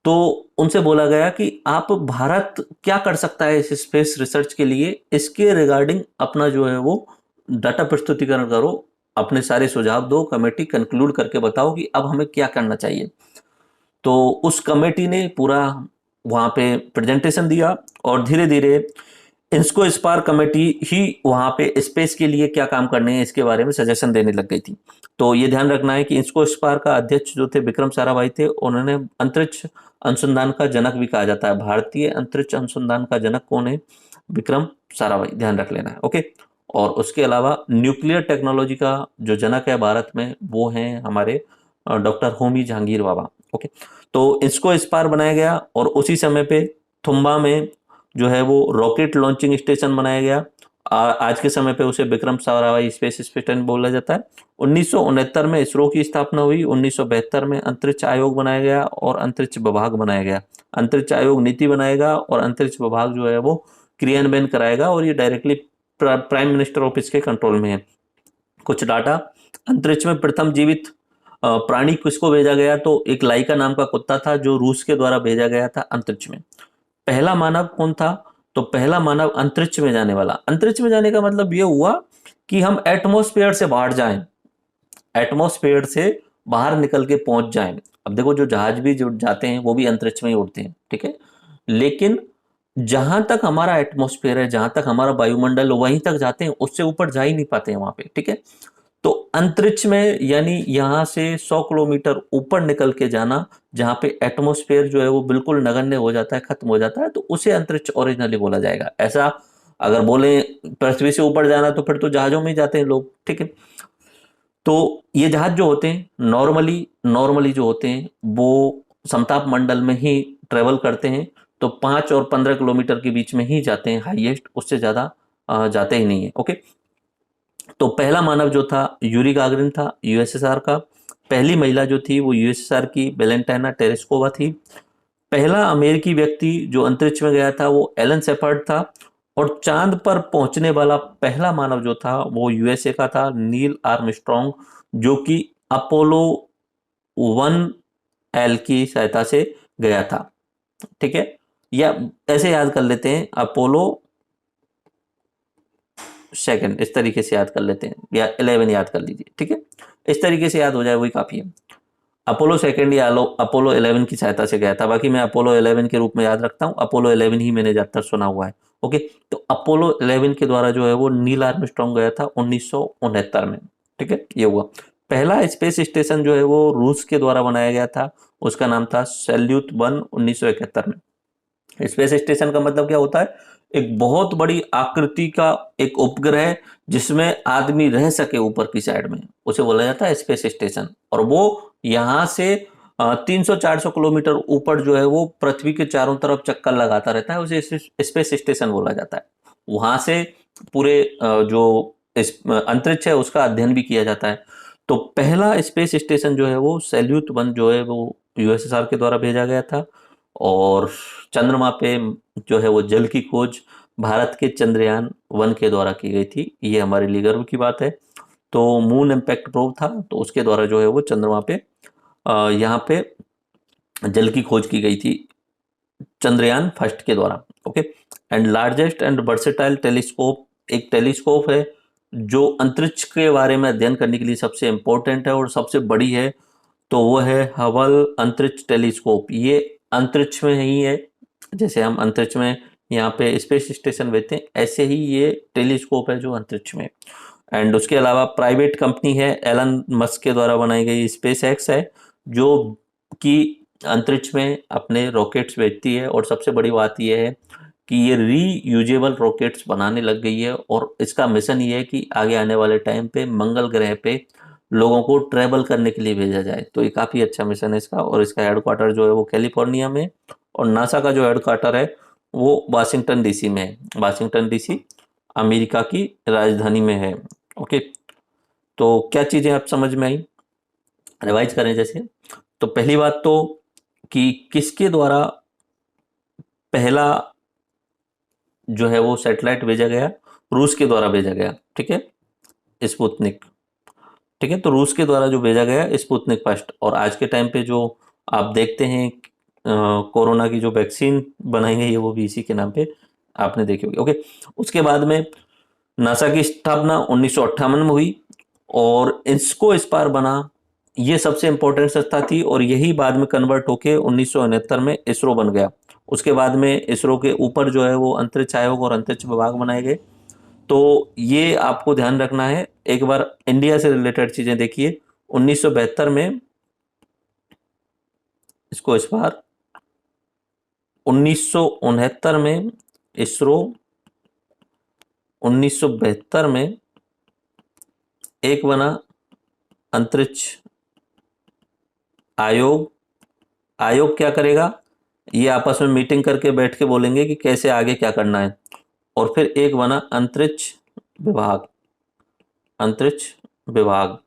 तो उनसे बोला गया कि आप भारत क्या कर सकता है इस स्पेस रिसर्च के लिए, इसके रिगार्डिंग अपना जो है वो डाटा प्रस्तुतिकरण करो, अपने सारे सुझाव दो, कमेटी कंक्लूड करके बताओ कि अब हमें क्या करना चाहिए। तो उस कमेटी ने पूरा वहाँ पे प्रेजेंटेशन दिया, और धीरे धीरे इंस्को स्पार कमेटी ही वहाँ पे स्पेस के लिए क्या काम करने हैं इसके बारे में सजेशन देने लग गई थी। तो ये ध्यान रखना है कि इंस्को स्पार का अध्यक्ष जो थे विक्रम साराभाई थे, उन्होंने अंतरिक्ष अनुसंधान का जनक भी कहा जाता है। भारतीय अंतरिक्ष अनुसंधान का जनक कौन है? विक्रम साराभाई, ध्यान रख लेना है। ओके, और उसके अलावा न्यूक्लियर टेक्नोलॉजी का जो जनक है भारत में वो है हमारे डॉक्टर होमी जहांगीर बाबा। ओके, तो इसको स्पार बनाया गया, और उसी समय पे थुम्बा में जो है वो रॉकेट लॉन्चिंग स्टेशन बनाया गया। आज के समय पे उसे विक्रम साराभाई स्पेस स्टेशन बोला जाता है। 1969 में इसरो की स्थापना हुई। 1972 में अंतरिक्ष आयोग बनाया गया और अंतरिक्ष विभाग बनाया गया। अंतरिक्ष आयोग नीति बनाएगा और अंतरिक्ष विभाग जो है वो क्रियान्वयन कराएगा, और ये डायरेक्टली प्राइम मिनिस्टर ऑफिस के कंट्रोल में है। कुछ डाटा, अंतरिक्ष में प्रथम जीवित प्राणी किसको भेजा गया? तो एक लाइका नाम का कुत्ता था जो रूस के द्वारा भेजा गया था अंतरिक्ष में। पहला मानव कौन था? तो पहला मानव अंतरिक्ष में जाने वाला। अंतरिक्ष में जाने का मतलब यह हुआ कि हम एटमॉस्फेयर से बाहर जाएं, एटमॉस्फेयर से बाहर निकल के पहुंच जाएं। अब देखो, जो जहाज भी जो जाते हैं वो भी अंतरिक्ष में ही उड़ते हैं, ठीक है, लेकिन जहां तक हमारा एटमॉस्फेयर है, जहां तक हमारा वायुमंडल, वहीं तक जाते हैं, उससे ऊपर जा ही नहीं पाते हैं वहां पे, ठीक है। तो अंतरिक्ष में यानी यहां से 100 किलोमीटर ऊपर निकल के जाना, जहां पे एटमॉस्फेयर जो है वो बिल्कुल नगण्य हो जाता है, खत्म हो जाता है, तो उसे अंतरिक्ष ओरिजिनली बोला जाएगा। ऐसा अगर बोले पृथ्वी से ऊपर जाना तो फिर तो जहाजों में ही जाते हैं लोग, ठीक है। तो ये जहाज जो होते हैं नॉर्मली जो होते हैं वो समताप मंडल में ही ट्रेवल करते हैं। तो 5 और 15 किलोमीटर के बीच में ही जाते हैं हाईएस्ट, उससे ज्यादा जाते ही नहीं है। ओके, तो पहला मानव जो था यूरी गागरिन था, यूएसएसआर का। पहली महिला जो थी वो यूएसएसआर की वेलेंटाइना टेरेस्कोवा थी। पहला अमेरिकी व्यक्ति जो अंतरिक्ष में गया था वो एलन शेपर्ड था। और चांद पर पहुंचने वाला पहला मानव जो था वो यूएसए का था, नील आर्मस्ट्रॉन्ग, जो कि अपोलो 1L की सहायता से गया था, ठीक है। या ऐसे याद कर लेते हैं, अपोलो सेकंड, इस तरीके से याद कर लेते हैं, या 11 याद कर लीजिए, ठीक है। इस तरीके से याद हो जाए वही काफी है। अपोलो सेकंड या अपोलो 11 की सहायता से गया था। बाकी मैं अपोलो 11 के रूप में याद रखता हूँ, अपोलो 11 ही मैंने ज्यादातर सुना हुआ है। ओके, तो अपोलो 11 के द्वारा जो है वो नील आर्मस्ट्रॉन्ग गया था 1969 में, ठीक है। ये हुआ पहला स्पेस स्टेशन जो है वो रूस के द्वारा बनाया गया था, उसका नाम था सैल्यूट 1 1971 में। स्पेस स्टेशन का मतलब क्या होता है? एक बहुत बड़ी आकृति का एक उपग्रह जिसमें आदमी रह सके ऊपर की साइड में, उसे बोला जाता है स्पेस स्टेशन। और वो यहाँ से 300-400 किलोमीटर ऊपर जो है वो पृथ्वी के चारों तरफ चक्कर लगाता रहता है, उसे स्पेस स्टेशन बोला जाता है। वहां से पूरे जो अंतरिक्ष है उसका अध्ययन भी किया जाता है। तो पहला स्पेस स्टेशन जो है वो सैल्यूट 1 जो है वो यूएसएसआर के द्वारा भेजा गया था। और चंद्रमा पे जो है वो जल की खोज भारत के चंद्रयान 1 के द्वारा की गई थी, ये हमारे लिए गर्व की बात है। तो मून इम्पैक्ट प्रोब था, तो उसके द्वारा जो है वो चंद्रमा पे यहाँ पे जल की खोज की गई थी, चंद्रयान फर्स्ट के द्वारा। Okay, and largest and versatile telescope, एक टेलीस्कोप है जो अंतरिक्ष के बारे में अध्ययन करने के लिए सबसे इंपॉर्टेंट है और सबसे बड़ी है, तो वो है हबल अंतरिक्ष टेलीस्कोप। ये अंतरिक्ष में ही है, जैसे हम अंतरिक्ष में यहाँ पे स्पेस स्टेशन भेजते हैं, ऐसे ही ये टेलीस्कोप है जो अंतरिक्ष में। एंड उसके अलावा प्राइवेट कंपनी है एलन मस्क के द्वारा बनाई गई स्पेस एक्स है, जो कि अंतरिक्ष में अपने रॉकेट्स भेजती है। और सबसे बड़ी बात यह है कि ये रीयूजेबल रॉकेट्स बनाने लग गई है और इसका मिशन ये है कि आगे आने वाले टाइम पे मंगल ग्रह पे लोगों को ट्रैवल करने के लिए भेजा जाए। तो ये काफ़ी अच्छा मिशन है इसका, और इसका हेडक्वार्टर जो है वो कैलिफोर्निया में, और नासा का जो हेडक्वार्टर है वो वाशिंगटन डीसी में है। वाशिंगटन डीसी अमेरिका की राजधानी में है। ओके, तो क्या चीज़ें आप समझ में आई, रिवाइज करें जैसे। तो पहली बात तो कि किसके द्वारा पहला जो है वो सैटेलाइट भेजा गया, रूस के द्वारा भेजा गया, ठीक है, स्पुतनिक। ठीक है, तो रूस के द्वारा जो भेजा गया स्पुतनिक फर्स्ट, और आज के टाइम पे जो आप देखते हैं कोरोना की जो वैक्सीन बनाई गई है वो भी इसी के नाम पे आपने देखी होगी। ओके, उसके बाद में नासा की स्थापना 1958 में हुई, और इसको स्पार बना, ये सबसे इंपॉर्टेंट संस्था थी, और यही बाद में कन्वर्ट होके 1969 में इसरो बन गया। उसके बाद में इसरो के ऊपर जो है वो अंतरिक्ष आयोग और अंतरिक्ष विभाग बनाए गए। तो ये आपको ध्यान रखना है। एक बार इंडिया से रिलेटेड चीजें देखिए। 1972 में इसको इस बार 1969 में इसरो 1972 में एक बना अंतरिक्ष आयोग। आयोग क्या करेगा, ये आपस में मीटिंग करके बैठ के बोलेंगे कि कैसे आगे क्या करना है। और फिर एक बना अंतरिक्ष विभाग। अंतरिक्ष विभाग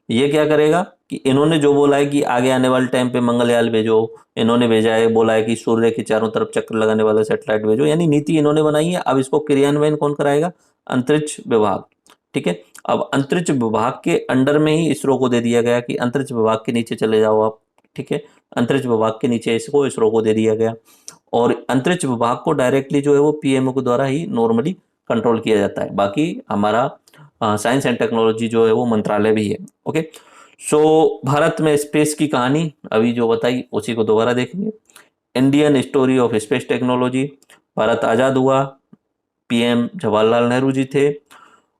ये क्या करेगा कि इन्होंने जो बोला है कि आगे आने वाले टाइम पे मंगलयान भेजो, इन्होंने भेजा है, बोला है कि सूर्य के चारों तरफ चक्कर लगाने वाला सैटेलाइट भेजो, यानी नीति इन्होंने बनाई है। अब इसको क्रियान्वयन कौन कराएगा, अंतरिक्ष विभाग। ठीक है, अब अंतरिक्ष विभाग के अंडर में ही इसरो को दे दिया गया कि अंतरिक्ष विभाग के नीचे चले जाओ आप। ठीक है, अंतरिक्ष विभाग के नीचे इसको इसरो को दे दिया गया, और अंतरिक्ष विभाग को डायरेक्टली जो है वो पीएमओ के द्वारा ही नॉर्मली कंट्रोल किया जाता है। बाकी हमारा साइंस एंड टेक्नोलॉजी जो है वो मंत्रालय भी है। ओके, सो भारत में स्पेस की कहानी अभी जो बताई उसी को दोबारा देखेंगे। Indian story of space technology. Bharat आज़ाद हुआ, पीएम जवाहरलाल नेहरू जी थे,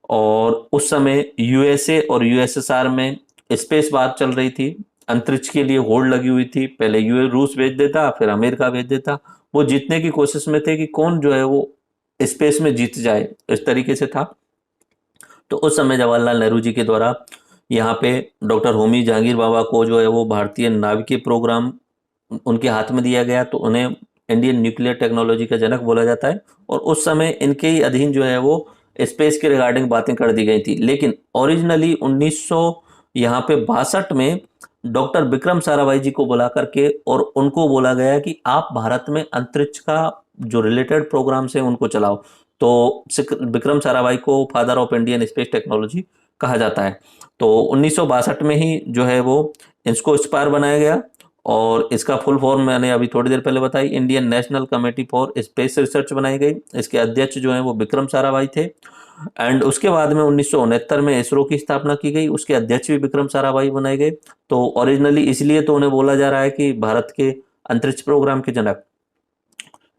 और उस समय यूएसए और यूएसएसआर में स्पेस बात चल रही थी। अंतरिक्ष के लिए होड़ लगी हुई थी। पहले यूएस रूस भेज देता, फिर अमेरिका भेज देता। वो जीतने की कोशिश में थे कि कौन जो है वो स्पेस में जीत जाए, इस तरीके से था। तो उस समय जवाहरलाल नेहरू जी के द्वारा यहाँ पे डॉक्टर होमी जहांगीर बाबा को जो है वो भारतीय नाभिकीय प्रोग्राम उनके हाथ में दिया गया, तो उन्हें इंडियन न्यूक्लियर टेक्नोलॉजी का जनक बोला जाता है। और उस समय इनके ही अधीन जो है वो स्पेस के रिगार्डिंग बातें कर दी गई थी। लेकिन ओरिजिनली 1900 यहाँ पे 62 में डॉक्टर विक्रम साराभाई जी को बुला करके और उनको बोला गया कि आप भारत में अंतरिक्ष का जो रिलेटेड प्रोग्राम्स हैं उनको चलाओ। तो विक्रम साराभाई को father of Indian space technology कहा जाता है। तो 1962 में ही जो है वो इसको स्पायर बनाया गया, और इसका फुल फॉर्म मैंने अभी थोड़ी देर पहले बताई, Indian national committee for space research बनाई गई। इसके अध्यक्ष जो है वो विक्रम साराभाई थे। एंड उसके बाद में 1969 में इसरो की स्थापना की गई, उसके अध्यक्ष भी विक्रम साराभाई बनाए गए। तो ओरिजिनली इसलिए तो उन्हें बोला जा रहा है कि भारत के अंतरिक्ष प्रोग्राम के जनक।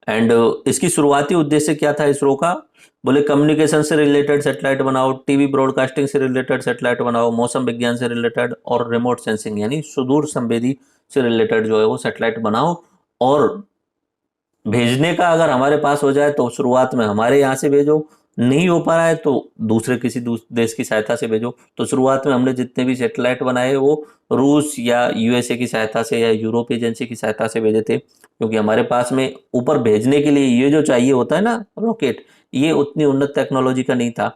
एंड इसकी शुरुआती उद्देश्य क्या था इसरो का, बोले कम्युनिकेशन से रिलेटेड सैटेलाइट बनाओ, टीवी ब्रॉडकास्टिंग से रिलेटेड सैटेलाइट बनाओ, मौसम विज्ञान से रिलेटेड, और रिमोट सेंसिंग यानी सुदूर संवेदी से रिलेटेड जो है वो सैटेलाइट बनाओ। और भेजने का अगर हमारे पास हो जाए तो शुरुआत में हमारे यहाँ से भेजो, नहीं हो पा रहा है तो दूसरे किसी देश की सहायता से भेजो। तो शुरुआत में हमने जितने भी सैटेलाइट बनाए वो रूस या यूएसए की सहायता से या यूरोप एजेंसी की सहायता से भेजे थे, क्योंकि हमारे पास में ऊपर भेजने के लिए ये जो चाहिए होता है ना रॉकेट, ये उतनी उन्नत टेक्नोलॉजी का नहीं था।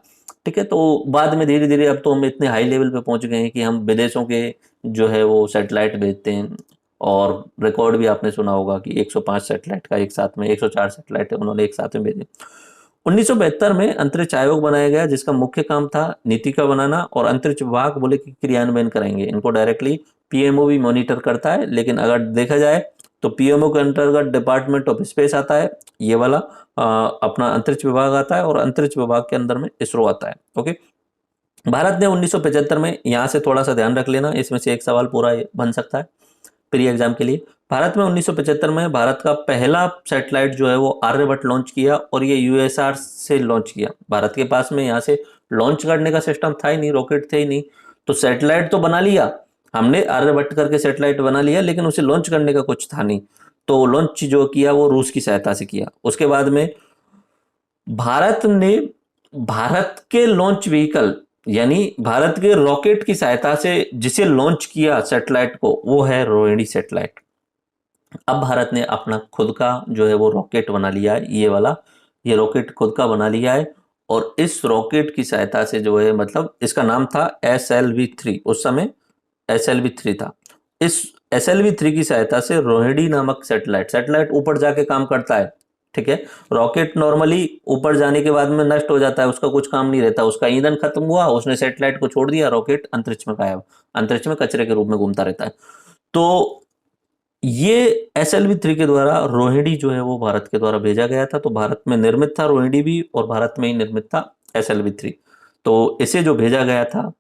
ठीक है, तो बाद में धीरे धीरे अब तो हम इतने हाई लेवल पे पहुंच गए हैं कि हम विदेशों के जो है वो सैटेलाइट भेजते हैं। और रिकॉर्ड भी आपने सुना होगा कि 105 सैटेलाइट का एक साथ में, 104 सैटेलाइट उन्होंने एक साथ में भेजे। 1972 में अंतरिक्ष आयोग बनाया गया, जिसका मुख्य काम था नीति का बनाना, और अंतरिक्ष विभाग बोले कि क्रियान्वयन करेंगे। इनको डायरेक्टली पीएमओ भी मॉनिटर करता है, लेकिन अगर देखा जाए तो पीएमओ के अंतर्गत डिपार्टमेंट ऑफ स्पेस आता है, ये वाला अपना अंतरिक्ष विभाग आता है, और अंतरिक्ष विभाग के अंदर में इसरो आता है। ओके, भारत ने 1975 में, यहाँ से थोड़ा सा ध्यान रख लेना, इसमें से एक सवाल पूरा बन सकता है प्री एग्जाम के लिए। भारत में 1975 में भारत का पहला सैटेलाइट जो है वो आर्यभट्ट लॉन्च किया, और ये यूएसआर से लॉन्च किया। भारत के पास में यहाँ से लॉन्च करने का सिस्टम था ही नहीं, रॉकेट थे ही नहीं, तो सैटेलाइट तो बना लिया हमने, आर्यभट्ट करके सैटेलाइट बना लिया, लेकिन उसे लॉन्च करने का कुछ था नहीं। तो लॉन्च जो किया वो रूस की सहायता से किया। उसके बाद में भारत ने भारत के लॉन्च व्हीकल यानी भारत के रॉकेट की सहायता से जिसे लॉन्च किया सैटेलाइट को, वो है रोहिणी सैटेलाइट। अब भारत ने अपना खुद का जो है वो रॉकेट बना लिया है, ये वाला, ये रॉकेट खुद का बना लिया है। और इस रॉकेट की सहायता से जो है, मतलब इसका नाम था SLV-3, उस समय SLV-3 था। इस SLV-3 की सहायता से रोहिणी नामक सैटेलाइट, सैटेलाइट ऊपर जाके काम करता है, ठीक है। रॉकेट नॉर्मली ऊपर जाने के बाद में नष्ट हो जाता है, उसका कुछ काम नहीं रहता, उसका ईंधन खत्म हुआ, उसने सैटेलाइट को छोड़ दिया, रॉकेट अंतरिक्ष में गायब, अंतरिक्ष में कचरे के रूप में घूमता रहता है। तो ये SLV-3 के द्वारा रोहिणी जो है वो भारत के द्वारा भेजा गया था। तो भारत में निर्मित था रोहिणी भी, और भारत में ही निर्मित था SLV-3। तो इसे जो भेजा गया था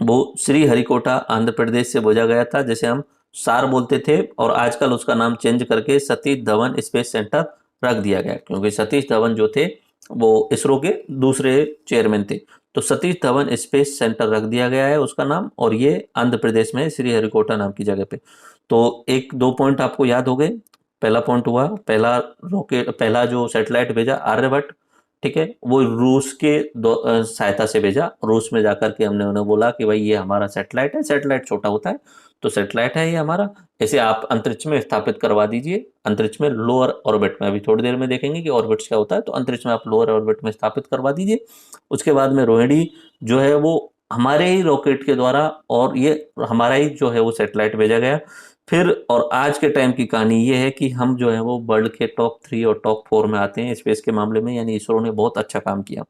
वो श्रीहरिकोटा आंध्र प्रदेश से भेजा गया था, जिसे हम सार बोलते थे, और आजकल उसका नाम चेंज करके सतीश धवन स्पेस सेंटर रख दिया गया, क्योंकि सतीश धवन जो थे वो इसरो के दूसरे चेयरमैन थे। तो सतीश धवन स्पेस सेंटर रख दिया गया है उसका नाम, और ये आंध्र प्रदेश में श्रीहरिकोटा नाम की जगह पे। तो एक दो पॉइंट आपको याद हो गए। पहला पॉइंट हुआ, पहला रॉकेट, पहला जो सैटेलाइट भेजा आर्यभट्ट, ठीक है, वो रूस के सहायता से भेजा। रूस में जाकर के हमने उन्हें बोला कि भाई ये हमारा सैटेलाइट है, सैटेलाइट छोटा होता है तो सैटेलाइट है ये हमारा, इसे आप अंतरिक्ष में स्थापित करवा दीजिए, अंतरिक्ष में लोअर ऑर्बिट में। अभी थोड़ी देर में देखेंगे कि ऑर्बिट्स क्या होता है, तो अंतरिक्ष में आप लोअर ऑर्बिट में स्थापित करवा दीजिए। उसके बाद में रोहिणी जो है वो हमारे ही रॉकेट के द्वारा, और ये हमारा ही जो है वो सैटेलाइट भेजा गया। फिर और आज के टाइम की कहानी ये है कि हम जो है वो वर्ल्ड के टॉप 3 और टॉप 4 में आते हैं स्पेस के मामले में, यानी इसरो ने बहुत अच्छा काम किया।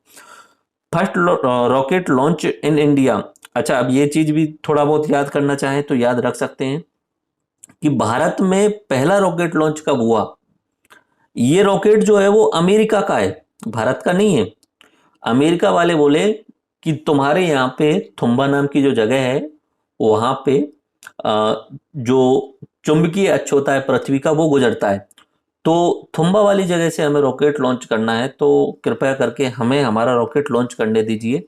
First rocket launch in India. अच्छा, अब ये चीज भी थोड़ा बहुत याद करना चाहें तो याद रख सकते हैं कि भारत में पहला रॉकेट लॉन्च कब हुआ। ये रॉकेट जो है वो अमेरिका का है, भारत का नहीं है। अमेरिका वाले बोले कि तुम्हारे यहाँ पे थुम्बा नाम की जो जगह है, वहां पे जो चुंबकीय अक्ष होता है पृथ्वी का, वो गुजरता है। तो थुम्बा वाली जगह से हमें रॉकेट लॉन्च करना है, तो कृपया करके हमें हमारा रॉकेट लॉन्च करने दीजिए।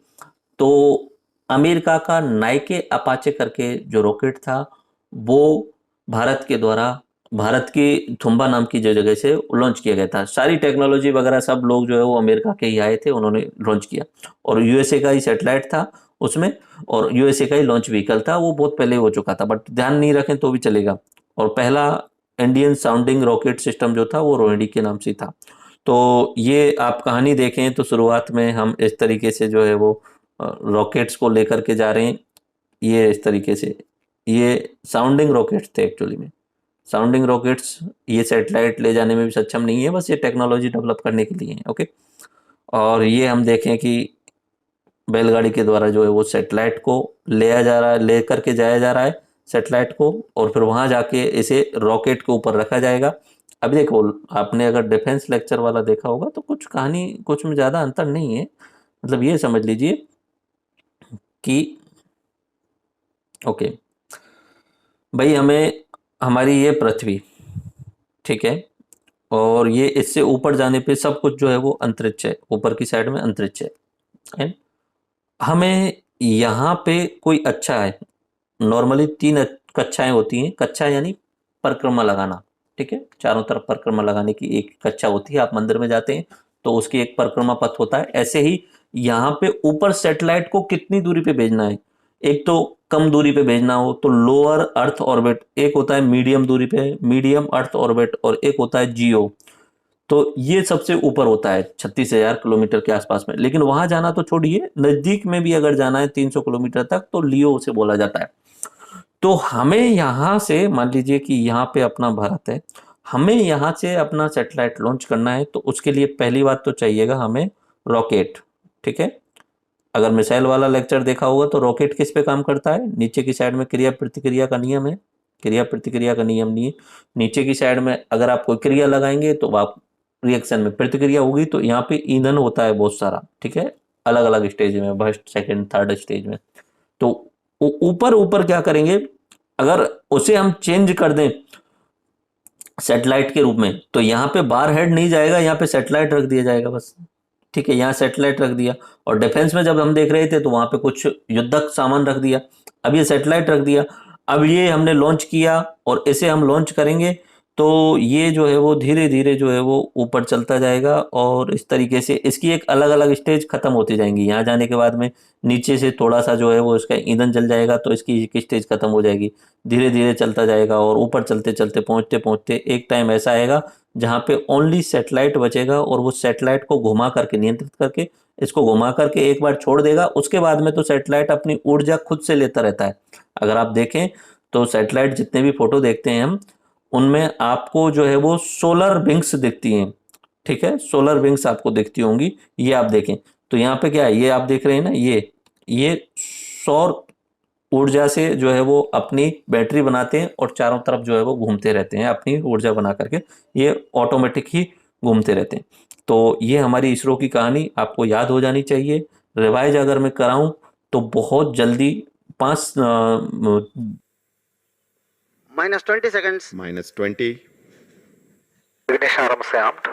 तो अमेरिका का नाइके अपाचे करके जो रॉकेट था, वो भारत के द्वारा, भारत की थुम्बा नाम की जो जगह से लॉन्च किया गया था। सारी टेक्नोलॉजी वगैरह सब लोग जो है वो अमेरिका के ही आए थे, उन्होंने लॉन्च किया। और यूएसए का ही सैटेलाइट था उसमें, और यूएसए का ही लॉन्च व्हीकल था, वो बहुत पहले हो चुका था, बट ध्यान नहीं रखें तो भी चलेगा। और पहला इंडियन साउंडिंग रॉकेट सिस्टम जो था वो रोहिणी के नाम से था। तो ये आप कहानी देखें तो शुरुआत में हम इस तरीके से जो है वो रॉकेट्स को लेकर के जा रहे हैं। ये इस तरीके से, ये साउंडिंग रॉकेट्स थे एक्चुअली में। साउंडिंग रॉकेट्स ये सैटेलाइट ले जाने में भी सक्षम नहीं है, बस ये टेक्नोलॉजी डेवलप करने के लिए है। ओके, और ये हम देखें कि बैलगाड़ी के द्वारा जो है वो सैटेलाइट को ले जा रहा है, ले करके जाया जा रहा है सैटेलाइट को, और फिर वहां जाके इसे रॉकेट के ऊपर रखा जाएगा। अभी देखो, आपने अगर डिफेंस लेक्चर वाला देखा होगा तो कुछ कहानी, कुछ में ज़्यादा अंतर नहीं है। मतलब ये समझ लीजिए कि ओके भाई, हमें हमारी ये पृथ्वी, ठीक है, और ये इससे ऊपर जाने पे सब कुछ जो है वो अंतरिक्ष है, ऊपर की साइड में अंतरिक्ष है। एंड हमें यहाँ पे कोई अच्छा है, नॉर्मली 3 कक्षाएं होती हैं। कक्षा यानी परिक्रमा लगाना, ठीक है, चारों तरफ परिक्रमा लगाने की एक कक्षा होती है। आप मंदिर में जाते हैं तो उसकी एक परिक्रमा पथ होता है। ऐसे ही यहाँ पे ऊपर सैटेलाइट को कितनी दूरी पे भेजना है, एक तो कम दूरी पे भेजना हो तो लोअर अर्थ ऑर्बिट, एक होता है मीडियम दूरी पे, मीडियम अर्थ ऑर्बिट, और एक होता है जियो। तो ये सबसे ऊपर होता है 36,000 किलोमीटर के आसपास में। लेकिन वहां जाना तो छोड़िए, नजदीक में भी अगर जाना है 300 किलोमीटर तक, तो लियो उसे बोला जाता है। तो हमें यहाँ से, मान लीजिए कि यहाँ पे अपना भारत है, हमें यहाँ से अपना सैटेलाइट लॉन्च करना है, तो उसके लिए पहली बात तो चाहिएगा हमें रॉकेट, ठीक है। अगर मिसाइल वाला लेक्चर देखा होगा तो रॉकेट किस पे काम करता है, नीचे की साइड में क्रिया प्रतिक्रिया का नियम है। क्रिया प्रतिक्रिया का नियम नहीं है, नीचे की साइड में अगर आप कोई क्रिया लगाएंगे तो आप रिएक्शन में प्रतिक्रिया होगी, तो यहाँ पे ईंधन होता है बहुत सारा, ठीक है, अलग अलग स्टेज में, फर्स्ट सेकंड थर्ड स्टेज में। तो ऊपर ऊपर क्या करेंगे, अगर उसे हम चेंज कर दें सैटेलाइट के रूप में, तो यहाँ पे बार हेड नहीं जाएगा, यहाँ पे सैटेलाइट रख दिया जाएगा बस, ठीक है, यहाँ सैटेलाइट रख दिया। और डिफेंस में जब हम देख रहे थे तो वहां पे कुछ युद्धक सामान रख दिया, अब ये सैटेलाइट रख दिया। अब ये हमने लॉन्च किया और इसे हम लॉन्च करेंगे, तो ये जो है वो धीरे धीरे जो है वो ऊपर चलता जाएगा और इस तरीके से इसकी एक अलग अलग स्टेज खत्म होती जाएंगी। यहाँ जाने के बाद में नीचे से थोड़ा सा जो है वो इसका ईंधन जल जाएगा तो इसकी एक स्टेज खत्म हो जाएगी। धीरे धीरे चलता जाएगा और ऊपर चलते चलते पहुंचते पहुंचते एक टाइम ऐसा आएगा जहाँ पे ओनली सैटेलाइट बचेगा और वो सैटेलाइट को घुमा करके नियंत्रित करके इसको घुमा करके एक बार छोड़ देगा। उसके बाद में तो सैटेलाइट अपनी ऊर्जा खुद से लेता रहता है। अगर आप देखें तो सैटेलाइट जितने भी फोटो देखते हैं हम उनमें आपको जो है वो सोलर विंग्स दिखती हैं। ठीक है, सोलर विंग्स आपको दिखती होंगी। ये आप देखें तो यहाँ पे क्या है, ये आप देख रहे हैं ना, ये सौर ऊर्जा से जो है वो अपनी बैटरी बनाते हैं और चारों तरफ जो है वो घूमते रहते हैं अपनी ऊर्जा बना करके। ये ऑटोमेटिक ही घूमते रहते हैं। तो ये हमारी इसरो की कहानी आपको याद हो जानी चाहिए। रिवाइज अगर मैं कराऊं तो बहुत जल्दी 5 -20 seconds. -20. Ignition arms armed.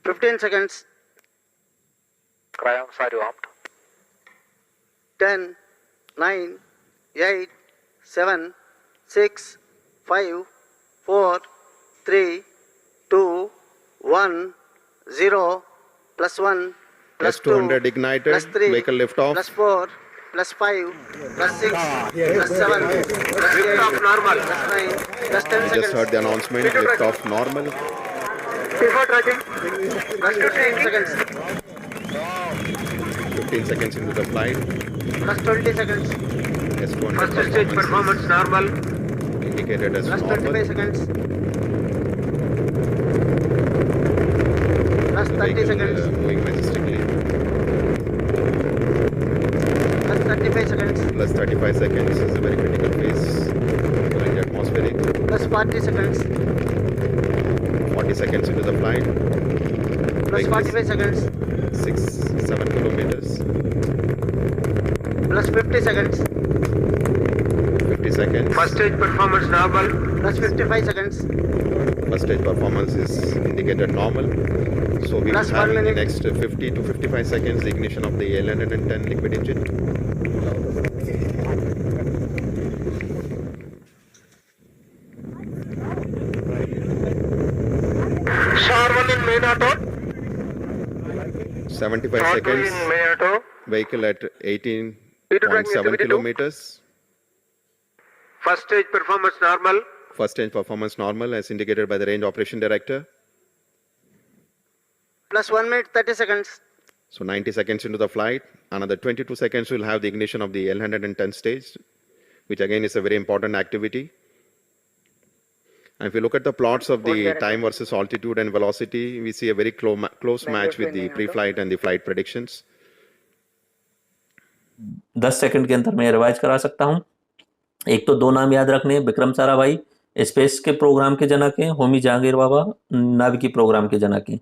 15 seconds. Cryons are you armed? 10, 9, 8, 7, 6, 5, 4, 3, 2, 1, 0, +1, +2, S200 ignited. +3, Vehicle liftoff. +4, +5, +6, +7, +8, normal. +9, +10 Just seconds. heard the announcement. Liftoff normal. Before tracking. +15 seconds. 15 seconds into the flight. +20 seconds. S200 First stage performance normal. indicated as +25 normal. seconds. The +30 vehicle seconds. moving majestically. +35 seconds. Plus 35 seconds is a very critical phase during the atmospheric. +40 seconds. 40 seconds into the flight. +45 seconds. 6-7 kilometers. +50 seconds. 50 seconds. First stage performance normal. +55 seconds. First stage performance is indicated normal. So we will Plus have 1 in the minute. next 50 to 55 seconds the ignition of the L110 liquid engine. SAR 1 in main auto. 75 SAR 2 seconds. in main auto. Vehicle at Tracking 18.7 activity 2. kilometers. First stage performance normal. First stage performance normal as indicated by the range operation director. +1 minute 30 seconds. So 90 seconds into the flight, another 22 seconds we'll have the ignition of the L110 stage, which again is a very important activity. And if you look at the plots of the time versus altitude and velocity, we see a very close match with the pre-flight and the flight predictions. 10 second के अंदर मैं revise करा सकता हूं। एक तो 2 नाम याद रखने हैं, विक्रम साराभाई स्पेस के प्रोग्राम के जनक हैं, होमी जहांगीर बाबा नाभिकीय प्रोग्राम के जनक हैं।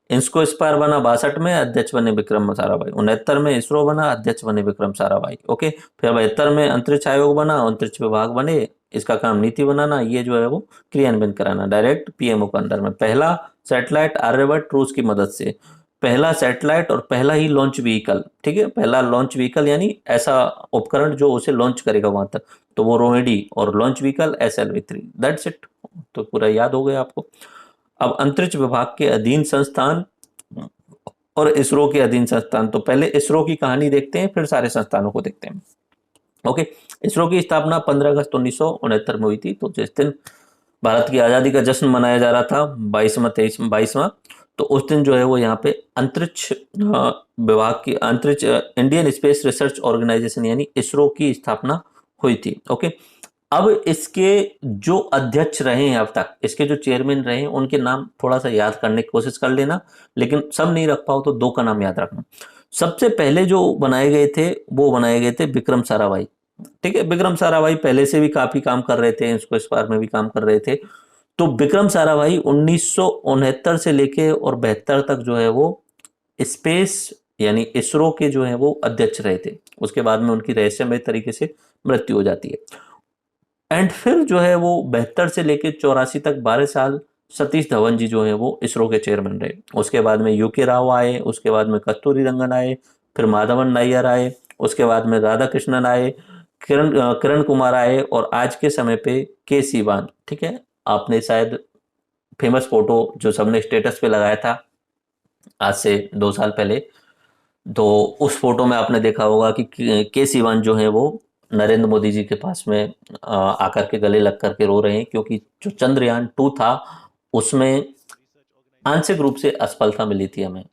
इंस्को स्पायर बना 62 में, अध्यक्ष बने विक्रम साराभाई। 69 में इसरो बना, अध्यक्ष बने विक्रम साराभाई। ओके, फिर 72 में अंतरिक्ष आयोग बना, अंतरिक्ष विभाग बने, इसका काम नीति बनाना, ये जो है वो क्रियान्वयन कराना डायरेक्ट पीएमओ के अंडर में। पहला सैटेलाइट आर्यभट्ट रूस की मदद से, पहला सैटेलाइट और पहला ही लॉन्च व्हीकल। ठीक है, पहला लॉन्च व्हीकल यानी ऐसा उपकरण जो उसे लॉन्च करेगा वहां तक, तो वो रोहिणी, और launch vehicle SLV-3। That's it, तो पूरा याद हो गया आपको। अब अंतरिक्ष विभाग के अधीन संस्थान और इसरो के अधीन संस्थान, तो पहले इसरो की कहानी देखते हैं फिर सारे संस्थानों को देखते हैं। ओके, इसरो की स्थापना 15 अगस्त 1969 में हुई थी। तो जिस दिन भारत की आज़ादी का जश्न मनाया जा रहा था 22वां, तो उस दिन जो है वो यहाँ पे अंतरिक्ष विभाग की अंतरिक्ष इंडियन स्पेस रिसर्च ऑर्गेनाइजेशन यानी इसरो की स्थापना हुई थी। ओके, अब इसके जो अध्यक्ष रहे हैं अब तक, इसके जो चेयरमैन रहे हैं, उनके नाम थोड़ा सा याद करने की कोशिश कर लेना, लेकिन सब नहीं रख पाओ तो 2 का नाम याद रखना। सबसे पहले जो बनाए गए थे वो बनाए गए थे विक्रम साराभाई। ठीक है, विक्रम साराभाई पहले से भी काफी काम कर रहे थे, इसको इस बार में भी काम कर रहे थे। तो विक्रम साराभाई 1969 से लेके और 72 तक जो है वो स्पेस यानी इसरो के जो है वो अध्यक्ष रहे थे। उसके बाद में उनकी रहस्यमय तरीके से मृत्यु हो जाती है। एंड फिर जो है वो 72 से लेके 84 तक 12 साल सतीश धवन जी जो है वो इसरो के चेयरमैन रहे। उसके बाद में यूके राव आए, उसके बाद में कस्तूरी रंगन आए, फिर माधवन नायर आए, उसके बाद में राधा कृष्णन आए, किरण कुमार आए, और आज के समय पे के सीवान। ठीक है, आपने शायद फेमस फोटो जो सबने स्टेटस पे लगाया था आज से 2 साल पहले, तो उस फोटो में आपने देखा होगा कि के सिवान जो है वो नरेंद्र मोदी जी के पास में आकर के गले लग करके रो रहे हैं, क्योंकि जो चंद्रयान 2 था उसमें आंशिक रूप से असफलता मिली थी हमें।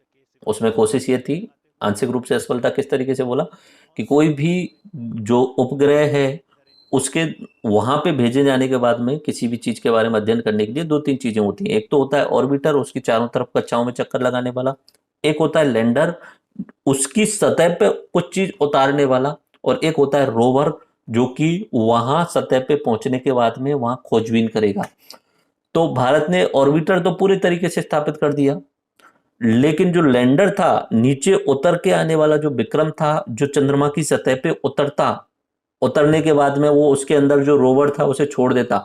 उसमें कोशिश ये थी, आंशिक रूप से असफलता किस तरीके से बोला, कि कोई भी जो उपग्रह है उसके वहां पे भेजे जाने के बाद में किसी भी चीज के बारे में अध्ययन करने के लिए 2-3 चीजें होती हैं। एक तो होता है ऑर्बिटर, उसकी चारों तरफ कक्षाओं में चक्कर लगाने वाला। एक होता है लैंडर, उसकी सतह पे कुछ चीज उतारने वाला। और एक होता है रोवर, जो कि वहां सतह पे पहुंचने के बाद में वहां खोजबीन करेगा। तो भारत ने ऑर्बिटर तो पूरे तरीके से स्थापित कर दिया, लेकिन जो लैंडर था, नीचे उतर के आने वाला जो विक्रम था, जो चंद्रमा की सतह पे उतरने के बाद में वो उसके अंदर जो रोवर था उसे छोड़ देता,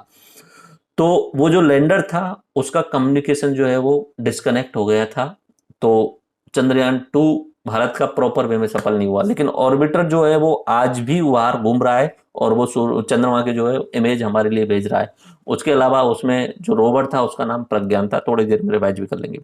तो वो जो लैंडर था उसका कम्युनिकेशन जो है वो डिस्कनेक्ट हो गया था। तो चंद्रयान 2 भारत का प्रॉपर वे में सफल नहीं हुआ। लेकिन ऑर्बिटर जो है वो आज भी बाहर घूम रहा है और वो चंद्रमा के जो है इमेज हमारे लिए भेज रहा है। उसके अलावा उसमें जो रोवर था उसका नाम प्रज्ञान था, थोड़ी देर में रिवाइज भी कर लेंगे।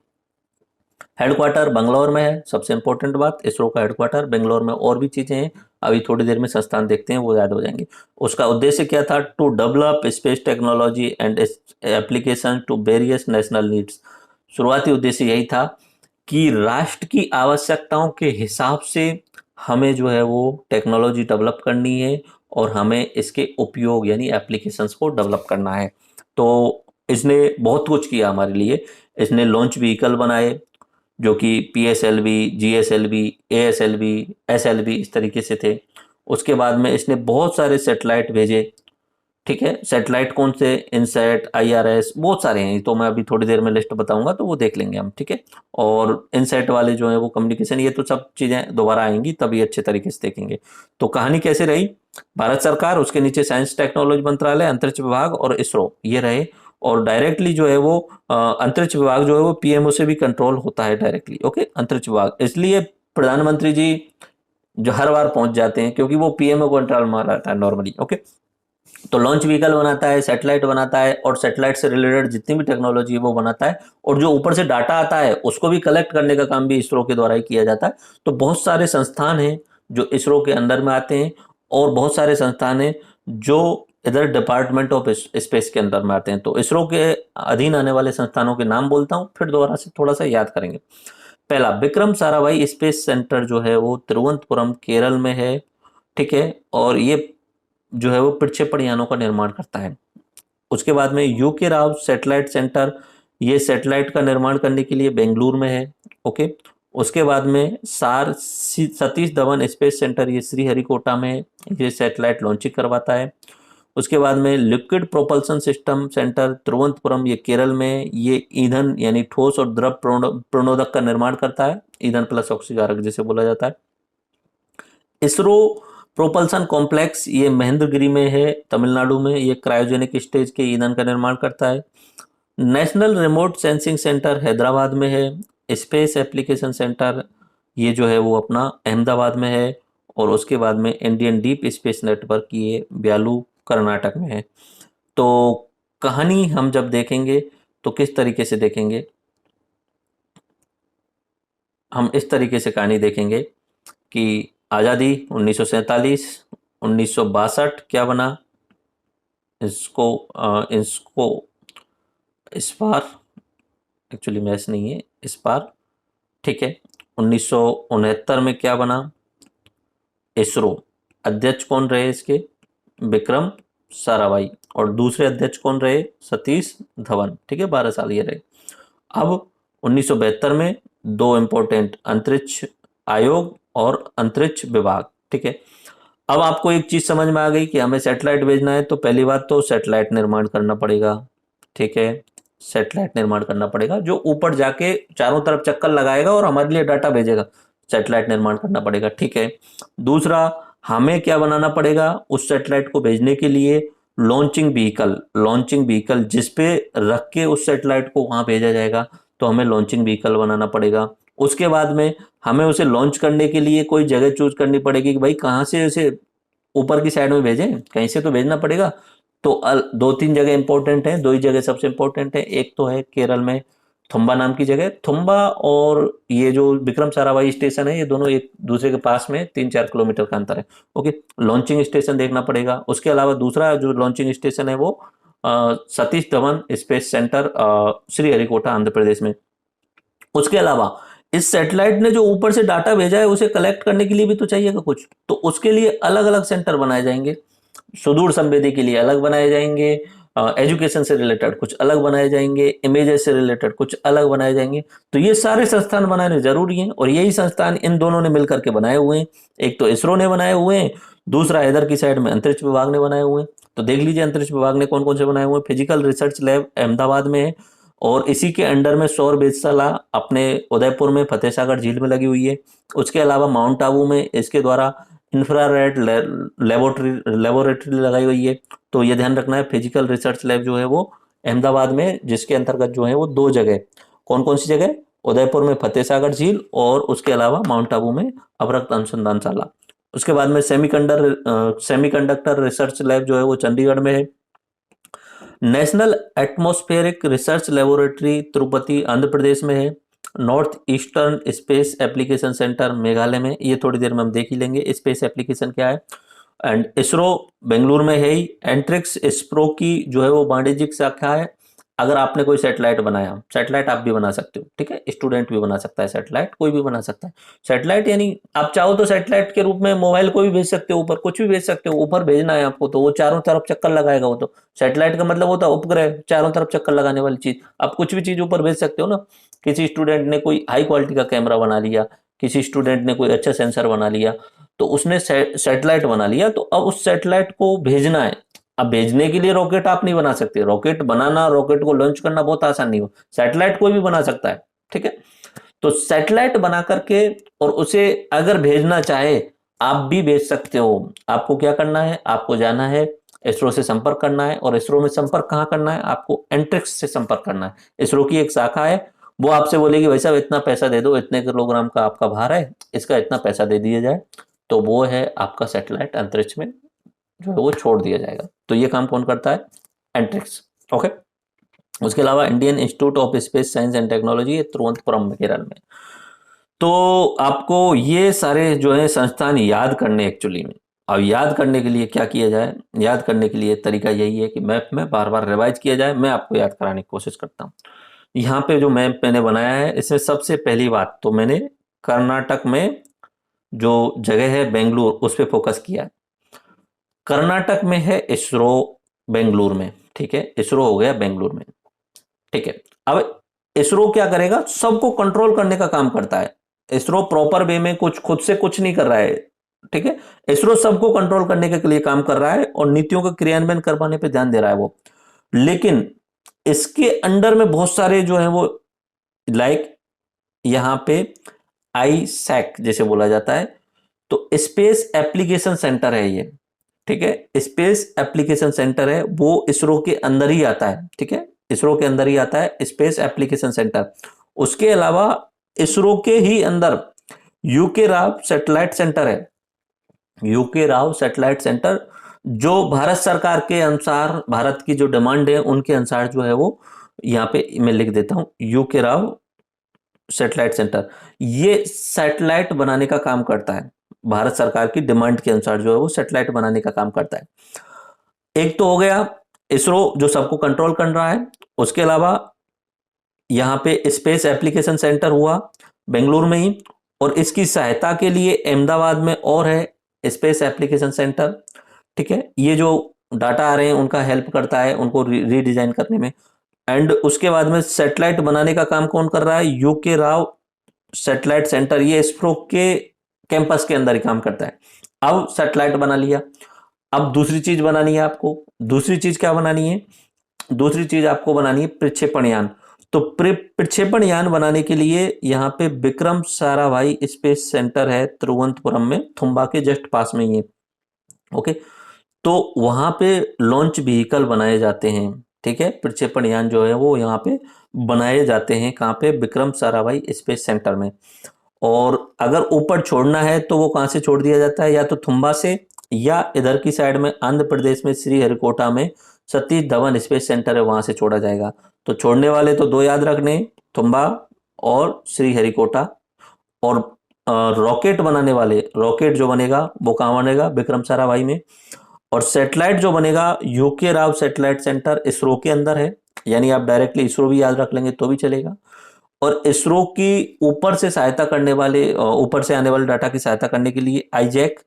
हेडक्वार्टर बेंगलोर में है, सबसे इंपॉर्टेंट बात, इसरो का हेडक्वार्टर बेंगलोर में। और भी चीजें हैं, अभी थोड़ी देर में संस्थान देखते हैं, वो याद हो जाएंगे। उसका उद्देश्य क्या था, to develop space technology and application to various national needs. शुरुआती उद्देश्य यही था कि राष्ट्र की आवश्यकताओं के हिसाब से हमें जो है वो टेक्नोलॉजी डेवलप करनी है और हमें इसके उपयोग यानी एप्लीकेशंस को डेवलप करना है। तो इसने बहुत कुछ किया हमारे लिए। इसने लॉन्च व्हीकल बनाए जो कि PSLV, GSLV, ASLV, SLV इस तरीके से थे। उसके बाद में इसने बहुत सारे सैटेलाइट भेजे, ठीक है। सैटेलाइट कौन से, इनसैट, IRS, बहुत सारे हैं, तो मैं अभी थोड़ी देर में लिस्ट बताऊंगा तो वो देख लेंगे हम, ठीक है। और इनसैट वाले जो है वो कम्युनिकेशन, ये तो सब चीज़ें दोबारा आएंगी तभी अच्छे तरीके से देखेंगे। तो कहानी कैसे रही, भारत सरकार, उसके नीचे साइंस टेक्नोलॉजी मंत्रालय, अंतरिक्ष विभाग और इसरो, ये रहे। और डायरेक्टली जो है वो अंतरिक्ष विभाग जो है वो PMO से भी कंट्रोल होता है डायरेक्टली, ओके, अंतरिक्ष विभाग। इसलिए प्रधानमंत्री जी जो हर बार पहुंच जाते हैं क्योंकि वो PMO को कंट्रोल में रहता है नॉर्मली, ओके। तो लॉन्च व्हीकल बनाता है, सैटेलाइट बनाता है और सैटेलाइट से रिलेटेड जितनी भी टेक्नोलॉजी है वो बनाता है। और जो ऊपर से डाटा आता है उसको भी कलेक्ट करने का काम भी इसरो के द्वारा ही किया जाता है। तो बहुत सारे संस्थान हैं जो इसरो के अंदर में आते हैं और बहुत सारे संस्थान हैं जो इधर डिपार्टमेंट ऑफ स्पेस के अंदर में आते हैं। तो इसरो के अधीन आने वाले संस्थानों के नाम बोलता हूँ, फिर दोबारा से थोड़ा सा याद करेंगे। पहला, विक्रम साराभाई स्पेस सेंटर जो है वो तिरुवनंतपुरम केरल में है, ठीक है। और ये जो है वो प्रक्षेपण यानों का निर्माण करता है। उसके बाद में UK राव सैटेलाइट सेंटर, ये सैटेलाइट का निर्माण करने के लिए बेंगलुरु में है, ओके। उसके बाद में सतीश धवन स्पेस सेंटर, ये श्रीहरिकोटा में है, ये सैटेलाइट लॉन्चिंग करवाता है। उसके बाद में liquid propulsion system centre Thiruvananthapuram, ये केरल में, ये ईंधन यानी ठोस और द्रव प्रणोदक का निर्माण करता है, ईंधन प्लस ऑक्सीकारक जिसे बोला जाता है। इसरो प्रोपल्सन कॉम्प्लेक्स, ये महेंद्रगिरी में है तमिलनाडु में, ये क्रायोजेनिक स्टेज के ईंधन का निर्माण करता है। National remote sensing centre Hyderabad में है। स्पेस एप्लीकेशन सेंटर ये जो है वो अपना अहमदाबाद में है। और उसके बाद में इंडियन डीप स्पेस नेटवर्क, ये ब्यालू कर्नाटक में है। तो कहानी हम जब देखेंगे तो किस तरीके से देखेंगे, हम इस तरीके से कहानी देखेंगे कि आज़ादी 1947, 1962 क्या बना, इसको इस बार एक्चुअली मैच नहीं है इस बार, ठीक है। 1969 में क्या बना, इसरो, अध्यक्ष कौन रहे इसके, विक्रम साराभाई, और दूसरे अध्यक्ष कौन रहे, सतीश धवन, ठीक है। 12 साल ये रहे। अब 1972 में 2 इंपॉर्टेंट, अंतरिक्ष आयोग और अंतरिक्ष विभाग, ठीक है। अब आपको एक चीज समझ में आ गई कि हमें सैटेलाइट भेजना है, तो पहली बात तो सैटेलाइट निर्माण करना पड़ेगा, ठीक है। सैटेलाइट निर्माण करना पड़ेगा जो ऊपर जाके चारों तरफ चक्कर लगाएगा और हमारे लिए डाटा भेजेगा, सैटेलाइट निर्माण करना पड़ेगा, ठीक है। दूसरा, हमें क्या बनाना पड़ेगा, उस सैटेलाइट को भेजने के लिए लॉन्चिंग व्हीकल जिस पे रख के उस सैटेलाइट को वहां भेजा जाएगा, तो हमें लॉन्चिंग व्हीकल बनाना पड़ेगा। उसके बाद में हमें उसे लॉन्च करने के लिए कोई जगह चूज करनी पड़ेगी कि भाई कहाँ से उसे ऊपर की साइड में भेजें, कहीं से तो भेजना पड़ेगा। तो 2-3 जगह इंपॉर्टेंट है, 2 ही जगह सबसे इंपॉर्टेंट है। एक तो है केरल में थुम्बा नाम की जगह, थुम्बा और ये जो विक्रम साराभाई स्टेशन है, ये दोनों एक दूसरे के पास में 3-4 किलोमीटर का अंतर है। ओके, लॉन्चिंग स्टेशन देखना पड़ेगा। उसके अलावा दूसरा जो लॉन्चिंग स्टेशन है वो सतीश धवन स्पेस सेंटर श्रीहरिकोटा आंध्र प्रदेश में। उसके अलावा इस सैटेलाइट ने जो ऊपर से डाटा भेजा है उसे कलेक्ट करने के लिए भी तो चाहिएगा कुछ, तो उसके लिए अलग अलग सेंटर बनाए जाएंगे। सुदूर संवेदी के लिए अलग बनाए जाएंगे, एजुकेशन से रिलेटेड कुछ अलग बनाए जाएंगे, इमेजेस से रिलेटेड कुछ अलग बनाए जाएंगे। तो ये सारे संस्थान बनाने जरूरी हैं और यही संस्थान इन दोनों ने मिलकर के बनाए हुए हैं। एक तो इसरो ने बनाए हुए हैं, दूसरा इधर की साइड में अंतरिक्ष विभाग ने बनाए हुए हैं। तो देख लीजिए अंतरिक्ष विभाग ने कौन कौन से बनाए हुए हैं। फिजिकल रिसर्च लैब अहमदाबाद में है और इसी के अंडर में सौर वेधशाला अपने उदयपुर में फतेह सागर झील में लगी हुई है। उसके अलावा माउंट आबू में इसके द्वारा इंफ्रारेड लेबोरेटरी लगाई हुई है। तो ये ध्यान रखना है, फिजिकल रिसर्च लैब जो है वो अहमदाबाद में, जिसके अंतर्गत जो है वो 2 जगह, कौन कौन सी जगह, उदयपुर में फतेह सागर झील और उसके अलावा माउंट आबू में अवरक्त अनुसंधानशाला। उसके बाद में सेमीकंडक्टर रिसर्च लैब जो है वो चंडीगढ़ में है। National atmospheric research laboratory Tirupati Andhra Pradesh में है। North eastern space application centre Meghalaya में, ये थोड़ी देर में हम देख ही लेंगे स्पेस एप्लीकेशन क्या है। एंड इसरो बेंगलुरु में है ही। एंट्रिक्स इसरो की जो है वो वाणिज्यिक शाखा है। अगर आपने कोई सैटेलाइट बनाया, सैटेलाइट आप भी बना सकते हो, ठीक है, स्टूडेंट भी बना सकता है सैटेलाइट, कोई भी बना सकता है सैटेलाइट। यानी आप चाहो तो सैटेलाइट के रूप में मोबाइल को भी भेज सकते हो, ऊपर कुछ भी भेज सकते हो। ऊपर भेजना है आपको तो वो चारों तरफ चक्कर लगाएगा। वो तो सैटेलाइट का मतलब होता है उपग्रह, चारों तरफ चक्कर लगाने वाली चीज। आप कुछ भी चीज ऊपर भेज सकते हो ना। किसी स्टूडेंट ने कोई हाई क्वालिटी का कैमरा बना लिया, किसी स्टूडेंट ने कोई अच्छा सेंसर बना लिया, तो उसने सैटेलाइट बना लिया, तो अब उस सैटेलाइट को भेजना है। अब भेजने के लिए रॉकेट आप नहीं बना सकते। रॉकेट बनाना, रॉकेट को लॉन्च करना बहुत आसान नहीं हो। सैटेलाइट कोई भी बना सकता है, ठीक है। तो सैटेलाइट बना करके और उसे अगर भेजना चाहे आप भी भेज सकते हो। आपको क्या करना है, आपको जाना है इसरो से संपर्क करना है। और इसरो में संपर्क कहाँ करना है, आपको एंट्रिक्स से संपर्क करना है। इसरो की एक शाखा है, वो आपसे बोलेगी भाई साहब इतना पैसा दे दो, इतने किलोग्राम का आपका भार है, इसका इतना पैसा दे दिया जाए, तो वो है आपका सैटेलाइट अंतरिक्ष में जो है वो छोड़ दिया जाएगा। तो ये काम कौन करता है, एंट्रिक्स। ओके, उसके अलावा Indian institute of space science and technology Thiruvananthapuram में, केरल में। तो आपको ये सारे जो है संस्थान याद करने एक्चुअली में। अब याद करने के लिए क्या किया जाए, याद करने के लिए तरीका यही है कि मैप में बार बार रिवाइज किया जाए। मैं आपको याद कराने की कोशिश करता हूँ। यहाँ पे जो मैप मैंने बनाया है, इसमें सबसे पहली बात तो मैंने कर्नाटक में जो जगह है बेंगलुरु, उस पर फोकस किया है। कर्नाटक में है इसरो बेंगलुरु में, ठीक है, इसरो हो गया बेंगलुरु में, ठीक है। अब इसरो क्या करेगा, सबको कंट्रोल करने का काम करता है। इसरो प्रॉपर वे में कुछ खुद से कुछ नहीं कर रहा है, ठीक है। इसरो सबको कंट्रोल करने के लिए काम कर रहा है और नीतियों का क्रियान्वयन करवाने पे ध्यान दे रहा है वो। लेकिन इसके अंडर में बहुत सारे जो है वो लाइक यहां पे आईसैक जैसे बोला जाता है, तो स्पेस एप्लीकेशन सेंटर है ये, ठीक है। स्पेस एप्लीकेशन सेंटर है, वो इसरो के अंदर ही आता है, ठीक है, इसरो के अंदर ही आता है स्पेस एप्लीकेशन सेंटर। उसके अलावा इसरो के ही अंदर यूके राव सैटेलाइट सेंटर है। यूके राव सैटेलाइट सेंटर जो भारत सरकार के अनुसार, भारत की जो डिमांड है उनके अनुसार जो है वो यहाँ पे मैं लिख देता हूं, यूके राव सैटेलाइट सेंटर। ये सैटेलाइट बनाने का काम करता है, भारत सरकार की डिमांड के अनुसार जो है वो सैटेलाइट बनाने का काम करता है। एक तो हो गया इसरो जो सबको कंट्रोल कर रहा है। उसके अलावा यहाँ पे स्पेस एप्लीकेशन सेंटर हुआ बेंगलुरु में ही, और इसकी सहायता के लिए अहमदाबाद में और है स्पेस एप्लीकेशन सेंटर, ठीक है। ये जो डाटा आ रहे हैं उनका हेल्प करता है उनको रीडिजाइन करने में। एंड उसके बाद में सैटेलाइट बनाने का काम कौन कर रहा है, यूके राव सैटेलाइट सेंटर, ये इसरो के कैंपस के अंदर ही काम करता है। अब सैटेलाइट बना लिया, अब दूसरी चीज बनानी है आपको। दूसरी चीज क्या बनानी है, दूसरी चीज आपको बनानी है प्रक्षेपण यान। तो प्रक्षेपण यान बनाने के लिए यहाँ पे विक्रम साराभाई स्पेस सेंटर है तिरुवनंतपुरम में, थुम्बा के जस्ट पास में ही है, ओके। तो वहां पे लॉन्च व्हीकल बनाए जाते हैं, ठीक है। प्रक्षेपण यान जो है वो यहाँ पे बनाए जाते हैं, कहाँ पे, विक्रम साराभाई स्पेस सेंटर में। और अगर ऊपर छोड़ना है तो वो कहाँ से छोड़ दिया जाता है, या तो थुम्बा से या इधर की साइड में आंध्र प्रदेश में श्रीहरिकोटा में सतीश धवन स्पेस सेंटर है, वहां से छोड़ा जाएगा। तो छोड़ने वाले तो दो याद रखने, तुम्बा और श्रीहरिकोटा। और रॉकेट बनाने वाले, रॉकेट जो बनेगा वो कहाँ बनेगा, विक्रम साराभाई में। और सैटेलाइट जो बनेगा UK Rao satellite centre ISRO के अंदर है, यानी आप डायरेक्टली इसरो भी याद रख लेंगे तो भी चलेगा। और इसरो की ऊपर से सहायता करने वाले, ऊपर से आने वाले डाटा की सहायता करने के लिए आईजैक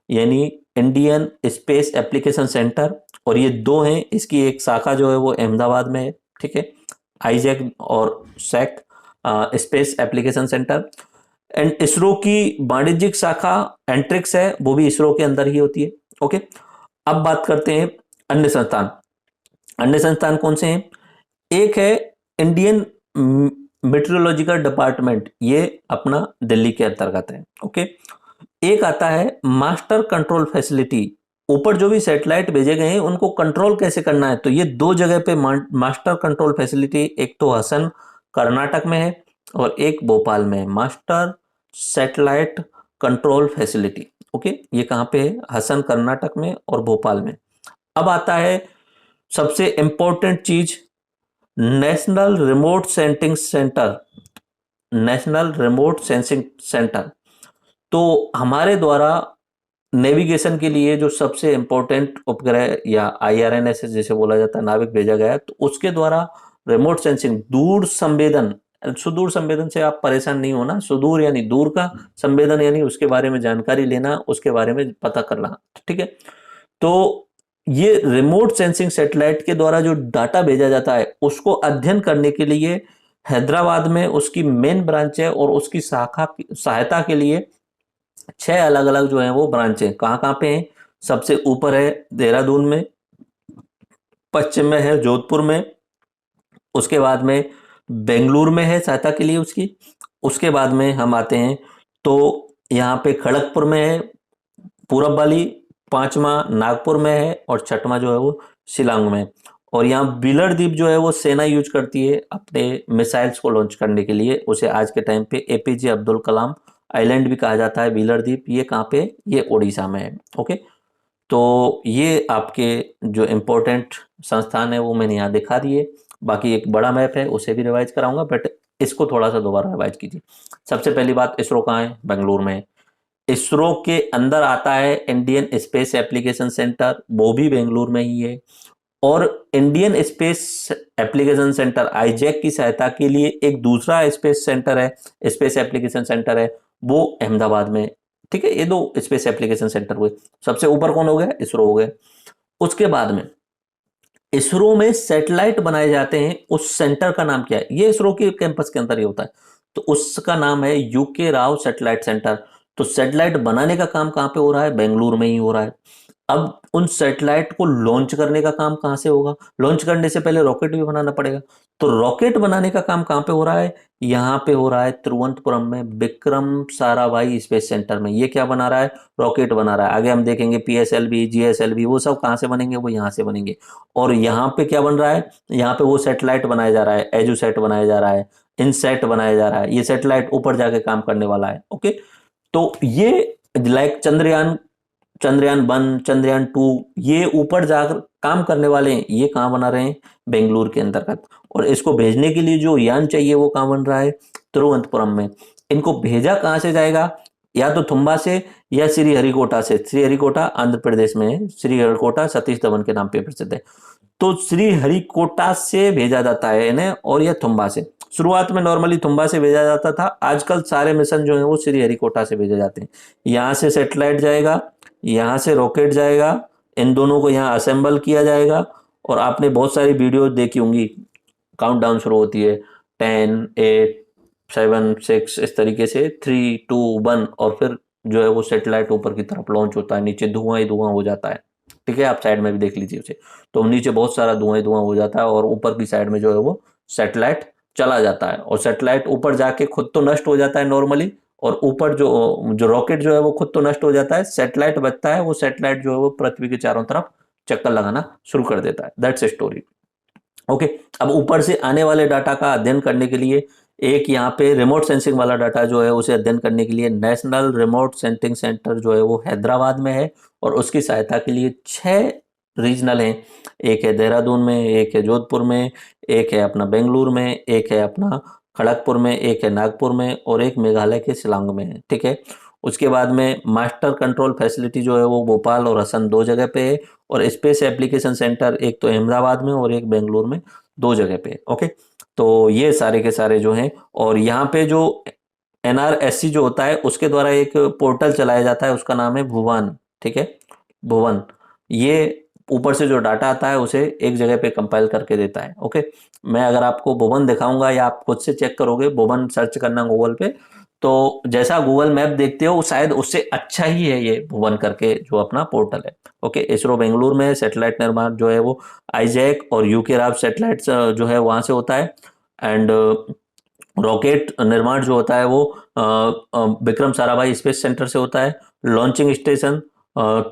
यानी इंडियन स्पेस एप्लीकेशन सेंटर, और ये दो हैं, इसकी एक शाखा जो है वो अहमदाबाद में है, ठीक है, आईजैक और SAC space application centre. And ISRO की वाणिज्यिक शाखा एंट्रिक्स है, वो भी इसरो के अंदर ही होती है। ओके, अब बात करते हैं अन्य संस्थान। अन्य संस्थान कौन से हैं? एक है इंडियन मेट्रोलॉजिकल डिपार्टमेंट, ये अपना दिल्ली के अंतर्गत है। ओके, एक आता है मास्टर कंट्रोल फैसिलिटी, ऊपर जो भी सैटेलाइट भेजे गए हैं उनको कंट्रोल कैसे करना है, तो ये दो जगह पे मास्टर कंट्रोल फैसिलिटी, एक तो हसन कर्नाटक में है और एक भोपाल में है, master satellite control facility. Okay, ये कहाँ पे है? हसन कर्नाटक में और भोपाल में। अब आता है सबसे इंपॉर्टेंट चीज, national remote sensing centre. National remote sensing centre तो हमारे द्वारा नेविगेशन के लिए जो सबसे इंपॉर्टेंट उपग्रह या IRNS जैसे बोला जाता है नाविक भेजा गया है, तो उसके द्वारा रिमोट सेंसिंग, दूर संवेदन, सुदूर संवेदन से आप परेशान नहीं होना, सुदूर यानी दूर का, संवेदन यानी उसके बारे में जानकारी लेना, उसके बारे में पता करना, ठीक है। तो ये रिमोट सेंसिंग सैटेलाइट के द्वारा जो डाटा भेजा जाता है उसको अध्ययन करने के लिए हैदराबाद में उसकी मेन ब्रांच है, और उसकी शाखा सहायता के लिए 6 अलग अलग जो है वो ब्रांच है। कहाँ कहाँ पे हैं? सबसे ऊपर है देहरादून में, पश्चिम में है जोधपुर में, उसके बाद में बेंगलुरु में है सहायता के लिए उसकी, उसके बाद में हम आते हैं तो यहाँ पे खड़गपुर में है पूरब वाली, पांचवा नागपुर में है और छठवां जो है वो शिलांग में। और यहाँ बिलर द्वीप जो है वो सेना यूज करती है अपने मिसाइल्स को लॉन्च करने के लिए, उसे आज के टाइम पे APJ अब्दुल कलाम आइलैंड भी कहा जाता है, बिलर द्वीप। ये कहाँ पे? ये ओडिशा में है। ओके, तो ये आपके जो इम्पोर्टेंट संस्थान है वो मैंने यहाँ दिखा दिए। बाकी एक बड़ा मैप है उसे भी रिवाइज कराऊंगा, बट इसको थोड़ा सा दोबारा रिवाइज कीजिए। सबसे पहली बात, इसरो कहाँ है? बेंगलुरु में है। इसरो के अंदर आता है इंडियन स्पेस एप्लीकेशन सेंटर, वो भी बेंगलुरु में ही है। और Indian space application centre Isaac की सहायता के लिए एक दूसरा स्पेस सेंटर है, स्पेस एप्लीकेशन सेंटर है, वो अहमदाबाद में, ठीक है। ये दो स्पेस एप्लीकेशन सेंटर हुए। सबसे ऊपर कौन हो गया? इसरो हो गया। उसके बाद में इसरो में सैटेलाइट बनाए जाते हैं, उस सेंटर का नाम क्या है? ये इसरो के कैंपस के अंदर ही होता है, तो उसका नाम है यूके राव सैटेलाइट सेंटर। तो सैटेलाइट बनाने का काम कहाँ पे हो रहा है? बेंगलुरु में ही हो रहा है। अब उन सैटेलाइट को लॉन्च करने का काम कहाँ से होगा? लॉन्च करने से पहले रॉकेट भी बनाना पड़ेगा, तो रॉकेट बनाने का काम कहाँ पे हो रहा है? यहाँ पे हो रहा है तिरुवनंतपुरम में, विक्रम साराभाई स्पेस सेंटर में। ये क्या बना रहा है? रॉकेट बना रहा है। आगे हम देखेंगे PSLV GSLV वो सब कहाँ से बनेंगे? वो यहाँ से बनेंगे। और यहाँ पे क्या बन रहा है? यहाँ पे वो सैटेलाइट बनाया जा रहा है, एजुसैट बनाया जा रहा है, इनसैट बनाया जा रहा है। ये सैटेलाइट ऊपर जाके काम करने वाला है। ओके, तो ये लाइक चंद्रयान 1, चंद्रयान 2, ये ऊपर जाकर काम करने वाले हैं। ये कहाँ बना रहे हैं? बेंगलुरु के अंतर्गत। और इसको भेजने के लिए जो यान चाहिए वो कहाँ बन रहा है? तिरुवनंतपुरम में। इनको भेजा कहाँ से जाएगा? या तो थुम्बा से या श्रीहरिकोटा से। श्रीहरिकोटा आंध्र प्रदेश में है, श्रीहरिकोटा सतीश धवन के नाम पे प्रसिद्ध है। तो श्रीहरिकोटा से भेजा जाता है इन्हें, और यह थुम्बा से। शुरुआत में नॉर्मली थुम्बा से भेजा जाता था, आजकल सारे मिशन जो है वो श्रीहरिकोटा से भेजे जाते हैं। यहाँ से सैटेलाइट जाएगा, यहाँ से रॉकेट जाएगा, इन दोनों को यहाँ असेंबल किया जाएगा। और आपने बहुत सारी वीडियो देखी होंगी, काउंटडाउन शुरू होती है 10, 8, 7, 6, इस तरीके से 3, 2, 1, और फिर जो है वो सैटेलाइट ऊपर की तरफ लॉन्च होता है, नीचे धुआं ही धुआं हो जाता है, ठीक है। आप साइड में भी देख लीजिए उसे, तो नीचे बहुत सारा धुआं ही धुआं हो जाता है, और ऊपर की साइड में जो है वो सैटेलाइट चला जाता है। और सैटेलाइट ऊपर जाके खुद तो नष्ट हो जाता है नॉर्मली, और ऊपर जो रॉकेट जो है वो खुद तो नष्ट हो जाता है, सैटेलाइट बचता है। वो सैटेलाइट जो है वो पृथ्वी के चारों तरफ चक्कर लगाना शुरू कर देता है। That's a story. ओके, अब ऊपर से आने वाले डाटा का अध्ययन करने के लिए एक यहाँ पे रिमोट सेंसिंग वाला डाटा जो है उसे अध्ययन करने के लिए नेशनल रिमोट सेंसिंग सेंटर जो है वो हैदराबाद में है, और उसकी सहायता के लिए 6 रीजनल हैं। एक है देहरादून में, एक है जोधपुर में, एक है अपना बेंगलुरु में, एक है अपना खड़गपुर में, एक है नागपुर में, और एक मेघालय के शिलांग में है। ठीक है, उसके बाद में मास्टर कंट्रोल फैसिलिटी जो है वो भोपाल और हसन 2 जगह पे है, और स्पेस एप्लीकेशन सेंटर एक तो अहमदाबाद में और एक बेंगलुरु में 2 जगह पे है। ओके, तो ये सारे के सारे जो हैं, और यहाँ पे जो NRSC जो होता है उसके द्वारा एक पोर्टल चलाया जाता है, उसका नाम है भुवन। ठीक है, भुवन, ये ऊपर से जो डाटा आता है उसे एक जगह पे कंपाइल करके देता है। ओके, मैं अगर आपको भुवन दिखाऊंगा या आप खुद से चेक करोगे, भुवन सर्च करना गूगल पे, तो जैसा गूगल मैप देखते हो शायद उससे अच्छा ही है ये भुवन करके जो अपना पोर्टल है। ओके, इसरो बेंगलुरु में सैटेलाइट निर्माण जो है वो आईजैक और यूके राव सैटेलाइट जो है वहां से होता है, एंड रॉकेट निर्माण जो होता है वो विक्रम साराभाई स्पेस सेंटर से होता है। लॉन्चिंग स्टेशन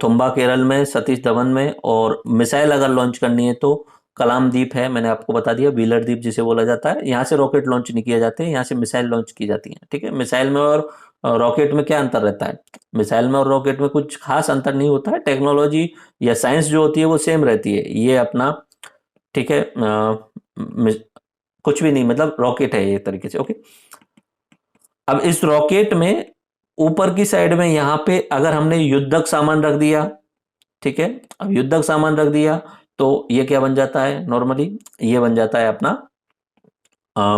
तुम्बा केरल में, सतीश धवन में, और मिसाइल अगर लॉन्च करनी है तो कलाम द्वीप है, मैंने आपको बता दिया, व्हीलर द्वीप जिसे बोला जाता है। यहाँ से रॉकेट लॉन्च नहीं किए जाते हैं, यहाँ से मिसाइल लॉन्च की जाती है। ठीक है, मिसाइल में और रॉकेट में क्या अंतर रहता है? मिसाइल में और रॉकेट में कुछ खास अंतर नहीं होता है, टेक्नोलॉजी या साइंस जो होती है वो सेम रहती है। ये अपना ठीक है, कुछ भी नहीं, मतलब रॉकेट है ये तरीके से। ओके, अब इस रॉकेट में ऊपर की साइड में यहाँ पे अगर हमने युद्धक सामान रख दिया, ठीक है, अब युद्धक सामान रख दिया तो ये क्या बन जाता है? नॉर्मली ये बन जाता है अपना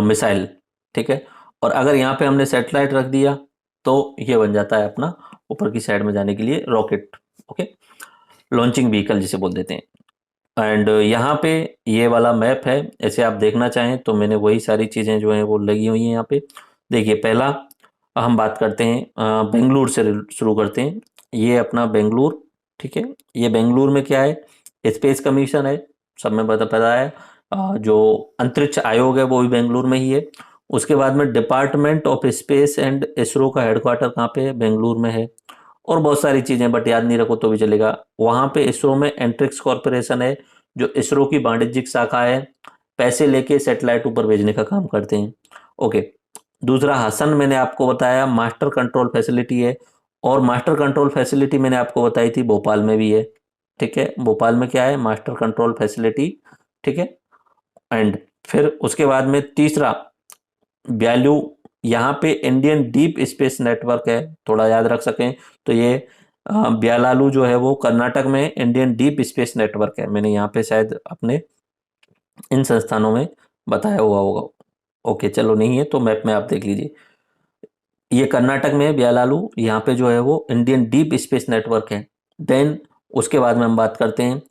मिसाइल। ठीक है, और अगर यहाँ पे हमने सैटेलाइट रख दिया तो ये बन जाता है अपना ऊपर की साइड में जाने के लिए रॉकेट। ओके, लॉन्चिंग व्हीकल जिसे बोल देते हैं। एंड यहाँ पे ये वाला मैप है, ऐसे आप देखना चाहें तो मैंने वही सारी चीज़ें जो हैं वो लगी हुई हैं यहाँ पे। देखिए, पहला हम बात करते हैं बेंगलुरु से शुरू करते हैं। ये अपना बेंगलुरु, ठीक है, ये बेंगलुरु में क्या है? स्पेस कमीशन है, सब में पता है। जो अंतरिक्ष आयोग है वो भी बेंगलुरु में ही है। उसके बाद में department of space and ISRO का हेडक्वार्टर कहाँ पे है? बेंगलुरु में है। और बहुत सारी चीज़ें बट याद नहीं रखो तो भी चलेगा। वहाँ पे इसरो में एंट्रिक्स कॉरपोरेशन है जो इसरो की वाणिज्यिक शाखा है, पैसे लेके सैटेलाइट ऊपर भेजने का काम करते हैं। ओके, दूसरा हसन मैंने आपको बताया मास्टर कंट्रोल फैसिलिटी है, और मास्टर कंट्रोल फैसिलिटी मैंने आपको बताई थी भोपाल में भी है। ठीक है, भोपाल में क्या है? Master control facility. ठीक है, एंड फिर उसके बाद में तीसरा वैल्यू, यहाँ पे इंडियन डीप स्पेस नेटवर्क है, थोड़ा याद रख सकें तो ये ब्यालालू जो है वो कर्नाटक में इंडियन डीप स्पेस नेटवर्क है। मैंने यहाँ पे शायद अपने इन संस्थानों में बताया हुआ होगा। ओके, चलो नहीं है तो मैप में आप देख लीजिए, ये कर्नाटक में है ब्यालालू, यहाँ पे जो है वो इंडियन डीप स्पेस नेटवर्क है। देन उसके बाद में हम बात करते हैं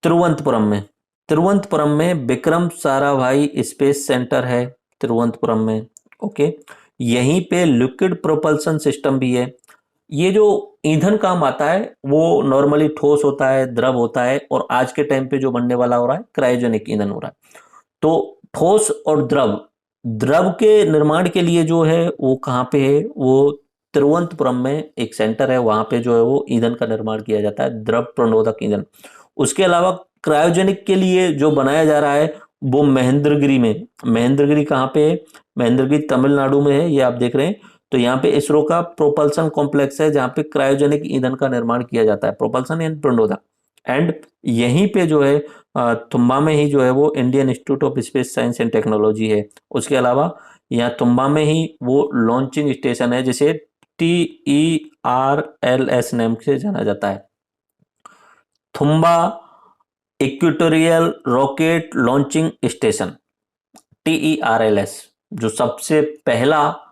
तिरुवनंतपुरम में। तिरुवनंतपुरम में विक्रम साराभाई स्पेस सेंटर है तिरुवनंतपुरम में। ओके, यहीं पे लिक्विड प्रोपल्सन सिस्टम भी है। ये जो ईंधन काम आता है वो नॉर्मली ठोस होता है, द्रव होता है, और आज के टाइम पे जो बनने वाला हो रहा है क्रायोजेनिक ईंधन हो रहा है। तो ठोस और द्रव, द्रव के निर्माण के लिए जो है वो कहाँ पे है? वो तिरुवनंतपुरम में एक सेंटर है, वहां पे जो है वो ईंधन का निर्माण किया जाता है, द्रव प्रणोदक ईंधन। उसके अलावा क्रायोजेनिक के लिए जो बनाया जा रहा है वो महेंद्रगिरी में। महेंद्रगिरी कहाँ पे है? महेंद्रगिरी तमिलनाडु में है, ये आप देख रहे हैं। तो यहाँ पे इसरो का प्रोपल्सन कॉम्प्लेक्स है जहाँ पे क्रायोजेनिक ईंधन का निर्माण किया जाता है, प्रोपल्सन एंड प्रणोदक। एंड यहीं पे जो है तुम्बा में ही जो है वो Indian institute of space science and technology है। उसके अलावा यहाँ तुम्बा में ही वो लॉन्चिंग स्टेशन है जिसे TERLS नेम से जाना जाता है, Thumba equatorial rocket launching station, TERLS। जो सबसे पहला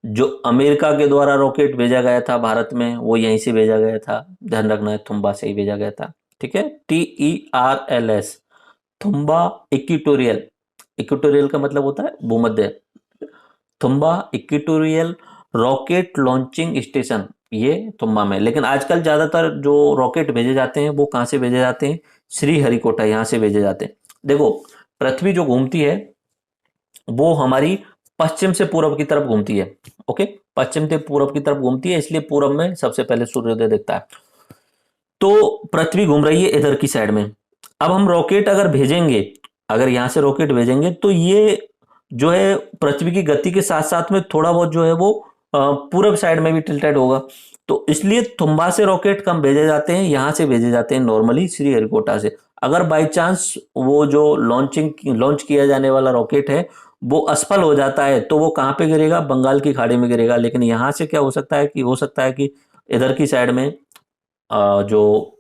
जो अमेरिका के द्वारा रॉकेट भेजा गया था भारत में वो यहीं से भेजा गया था, ध्यान रखना है, तुम्बा से ही भेजा गया था। ठीक है, TERLS, तुम्बा इक्वेटोरियल। इक्वेटोरियल का मतलब होता है भूमध्य। तुम्बा इक्वेटोरियल रॉकेट लॉन्चिंग स्टेशन, ये तुम्बा में। लेकिन आजकल ज्यादातर जो रॉकेट भेजे जाते हैं वो कहाँ से भेजे जाते हैं? श्रीहरिकोटा, यहाँ से भेजे जाते हैं। देखो, पृथ्वी जो घूमती है वो हमारी पश्चिम से पूर्व की तरफ घूमती है। ओके, पश्चिम से पूर्व की तरफ घूमती है, इसलिए पूर्व में सबसे पहले सूर्योदय दिखता है। तो पृथ्वी घूम रही है इधर की साइड में। अब हम रॉकेट अगर भेजेंगे, अगर यहां से रॉकेट भेजेंगे तो ये जो है पृथ्वी की गति के साथ साथ में थोड़ा बहुत जो है वो पूरब साइड में भी टिल्टेड होगा। तो इसलिए थुम्बा से रॉकेट कम भेजे जाते हैं, यहाँ से भेजे जाते हैं नॉर्मली श्रीहरिकोटा से। अगर बाई चांस वो जो लॉन्च किया जाने वाला रॉकेट है वो असफल हो जाता है तो वो कहाँ पे गिरेगा, बंगाल की खाड़ी में गिरेगा। लेकिन यहाँ से क्या हो सकता है कि इधर की साइड में जो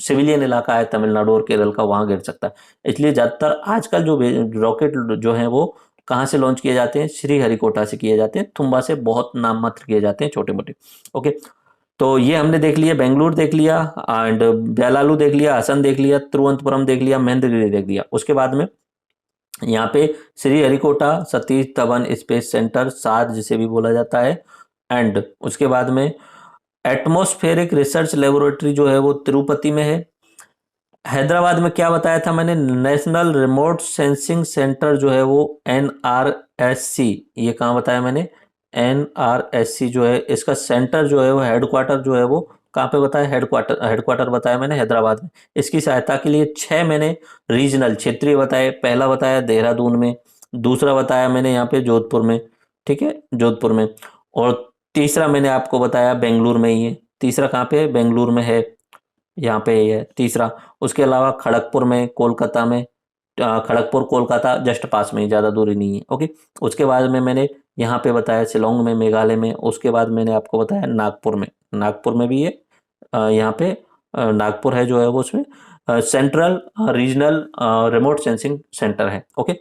सिविलियन इलाका है तमिलनाडु और केरल का, वहां गिर सकता है। इसलिए ज्यादातर आजकल जो रॉकेट जो है वो कहाँ से लॉन्च किए जाते हैं, श्रीहरिकोटा से किए जाते हैं, थुम्बा से बहुत नाम मात्र किए जाते हैं, छोटे मोटे। ओके, तो ये हमने देख लिया, बेंगलुरु देख लिया एंड बेलालू देख लिया, हसन देख लिया, तिरुवनंतपुरम देख लिया, महेंद्रगिरी देख लिया। उसके बाद में यहाँ पे श्रीहरिकोटा सतीश धवन स्पेस सेंटर, सार जिसे भी बोला जाता है, एंड उसके बाद में एटमॉस्फेरिक रिसर्च लेबोरेटरी जो है वो तिरुपति में है। हैदराबाद में क्या बताया था मैंने, नेशनल रिमोट सेंसिंग सेंटर जो है वो NRSC, ये कहाँ बताया मैंने, NRSC जो है इसका सेंटर जो है वो हेडक्वार्टर जो है वो कहाँ पे बताया, हेडक्वार्टर बताया मैंने हैदराबाद में। इसकी सहायता के लिए 6 मैंने रीजनल क्षेत्रीय बताए। पहला बताया देहरादून में, दूसरा बताया मैंने यहाँ पे जोधपुर में, ठीक है, जोधपुर में, और तीसरा मैंने आपको बताया बेंगलुरु में ही है। तीसरा कहाँ पे है, बेंगलुरु में है, यहाँ पे ये है तीसरा। उसके अलावा खड़गपुर में, कोलकाता में, खड़गपुर कोलकाता जस्ट पास में ही, ज़्यादा दूरी नहीं है। ओके, उसके बाद में मैंने यहाँ पे बताया शिलोंग में, मेघालय में। उसके बाद मैंने आपको बताया नागपुर में भी है, यहाँ पे नागपुर है जो है वो, उसमें central regional remote sensing centre है। ओके,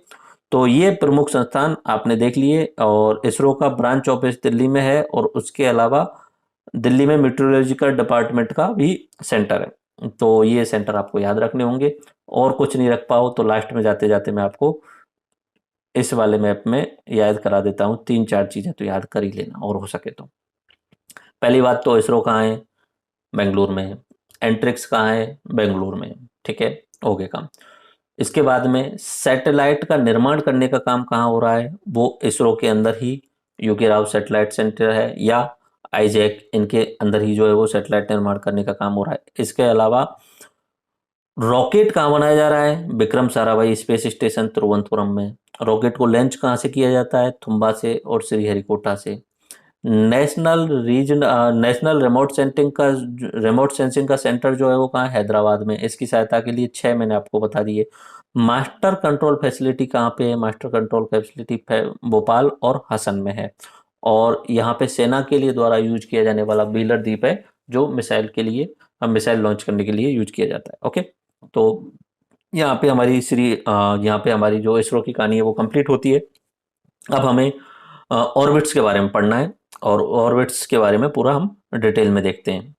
तो ये प्रमुख संस्थान आपने देख लिए। और इसरो का ब्रांच ऑफिस दिल्ली में है, और उसके अलावा दिल्ली में मेट्रोलॉजिकल डिपार्टमेंट का भी सेंटर है। तो ये सेंटर आपको याद रखने होंगे। और कुछ नहीं रख पाओ तो लास्ट में जाते जाते मैं आपको इस वाले मैप में याद करा देता हूँ। 3-4 चीज़ें तो याद कर ही लेना और हो सके तो। पहली बात तो इसरो कहाँ है, बेंगलुरु में है। एंट्रिक्स कहाँ है, बेंगलुरु में, ठीक है, हो गया काम। इसके बाद में सैटेलाइट का निर्माण करने का काम कहाँ हो रहा है, वो इसरो के अंदर ही यूके राव सैटेलाइट सेंटर है, या आईजैक, इनके अंदर ही जो है वो सैटेलाइट निर्माण करने का काम हो रहा है। इसके अलावा रॉकेट कहाँ बनाया जा रहा है, विक्रम साराभाई स्पेस स्टेशन तिरुवनंतपुरम में। रॉकेट को लॉन्च कहाँ से किया जाता है, थुम्बा से और श्रीहरिकोटा से। नेशनल रिमोट सेंसिंग का सेंटर जो है वो कहाँ है, हैदराबाद में। इसकी सहायता के लिए 6 मैंने आपको बता दिए। मास्टर कंट्रोल फैसिलिटी कहाँ पे है, मास्टर कंट्रोल फैसिलिटी भोपाल और हसन में है। और यहाँ पे सेना के लिए द्वारा यूज किया जाने वाला व्हीलर द्वीप है, जो मिसाइल लॉन्च करने के लिए यूज किया जाता है। ओके, तो यहाँ पे हमारी जो इसरो की कहानी है वो कंप्लीट होती है। अब हमें ऑर्बिट्स के बारे में पढ़ना है, और ऑर्बिट्स के बारे में पूरा हम डिटेल में देखते हैं।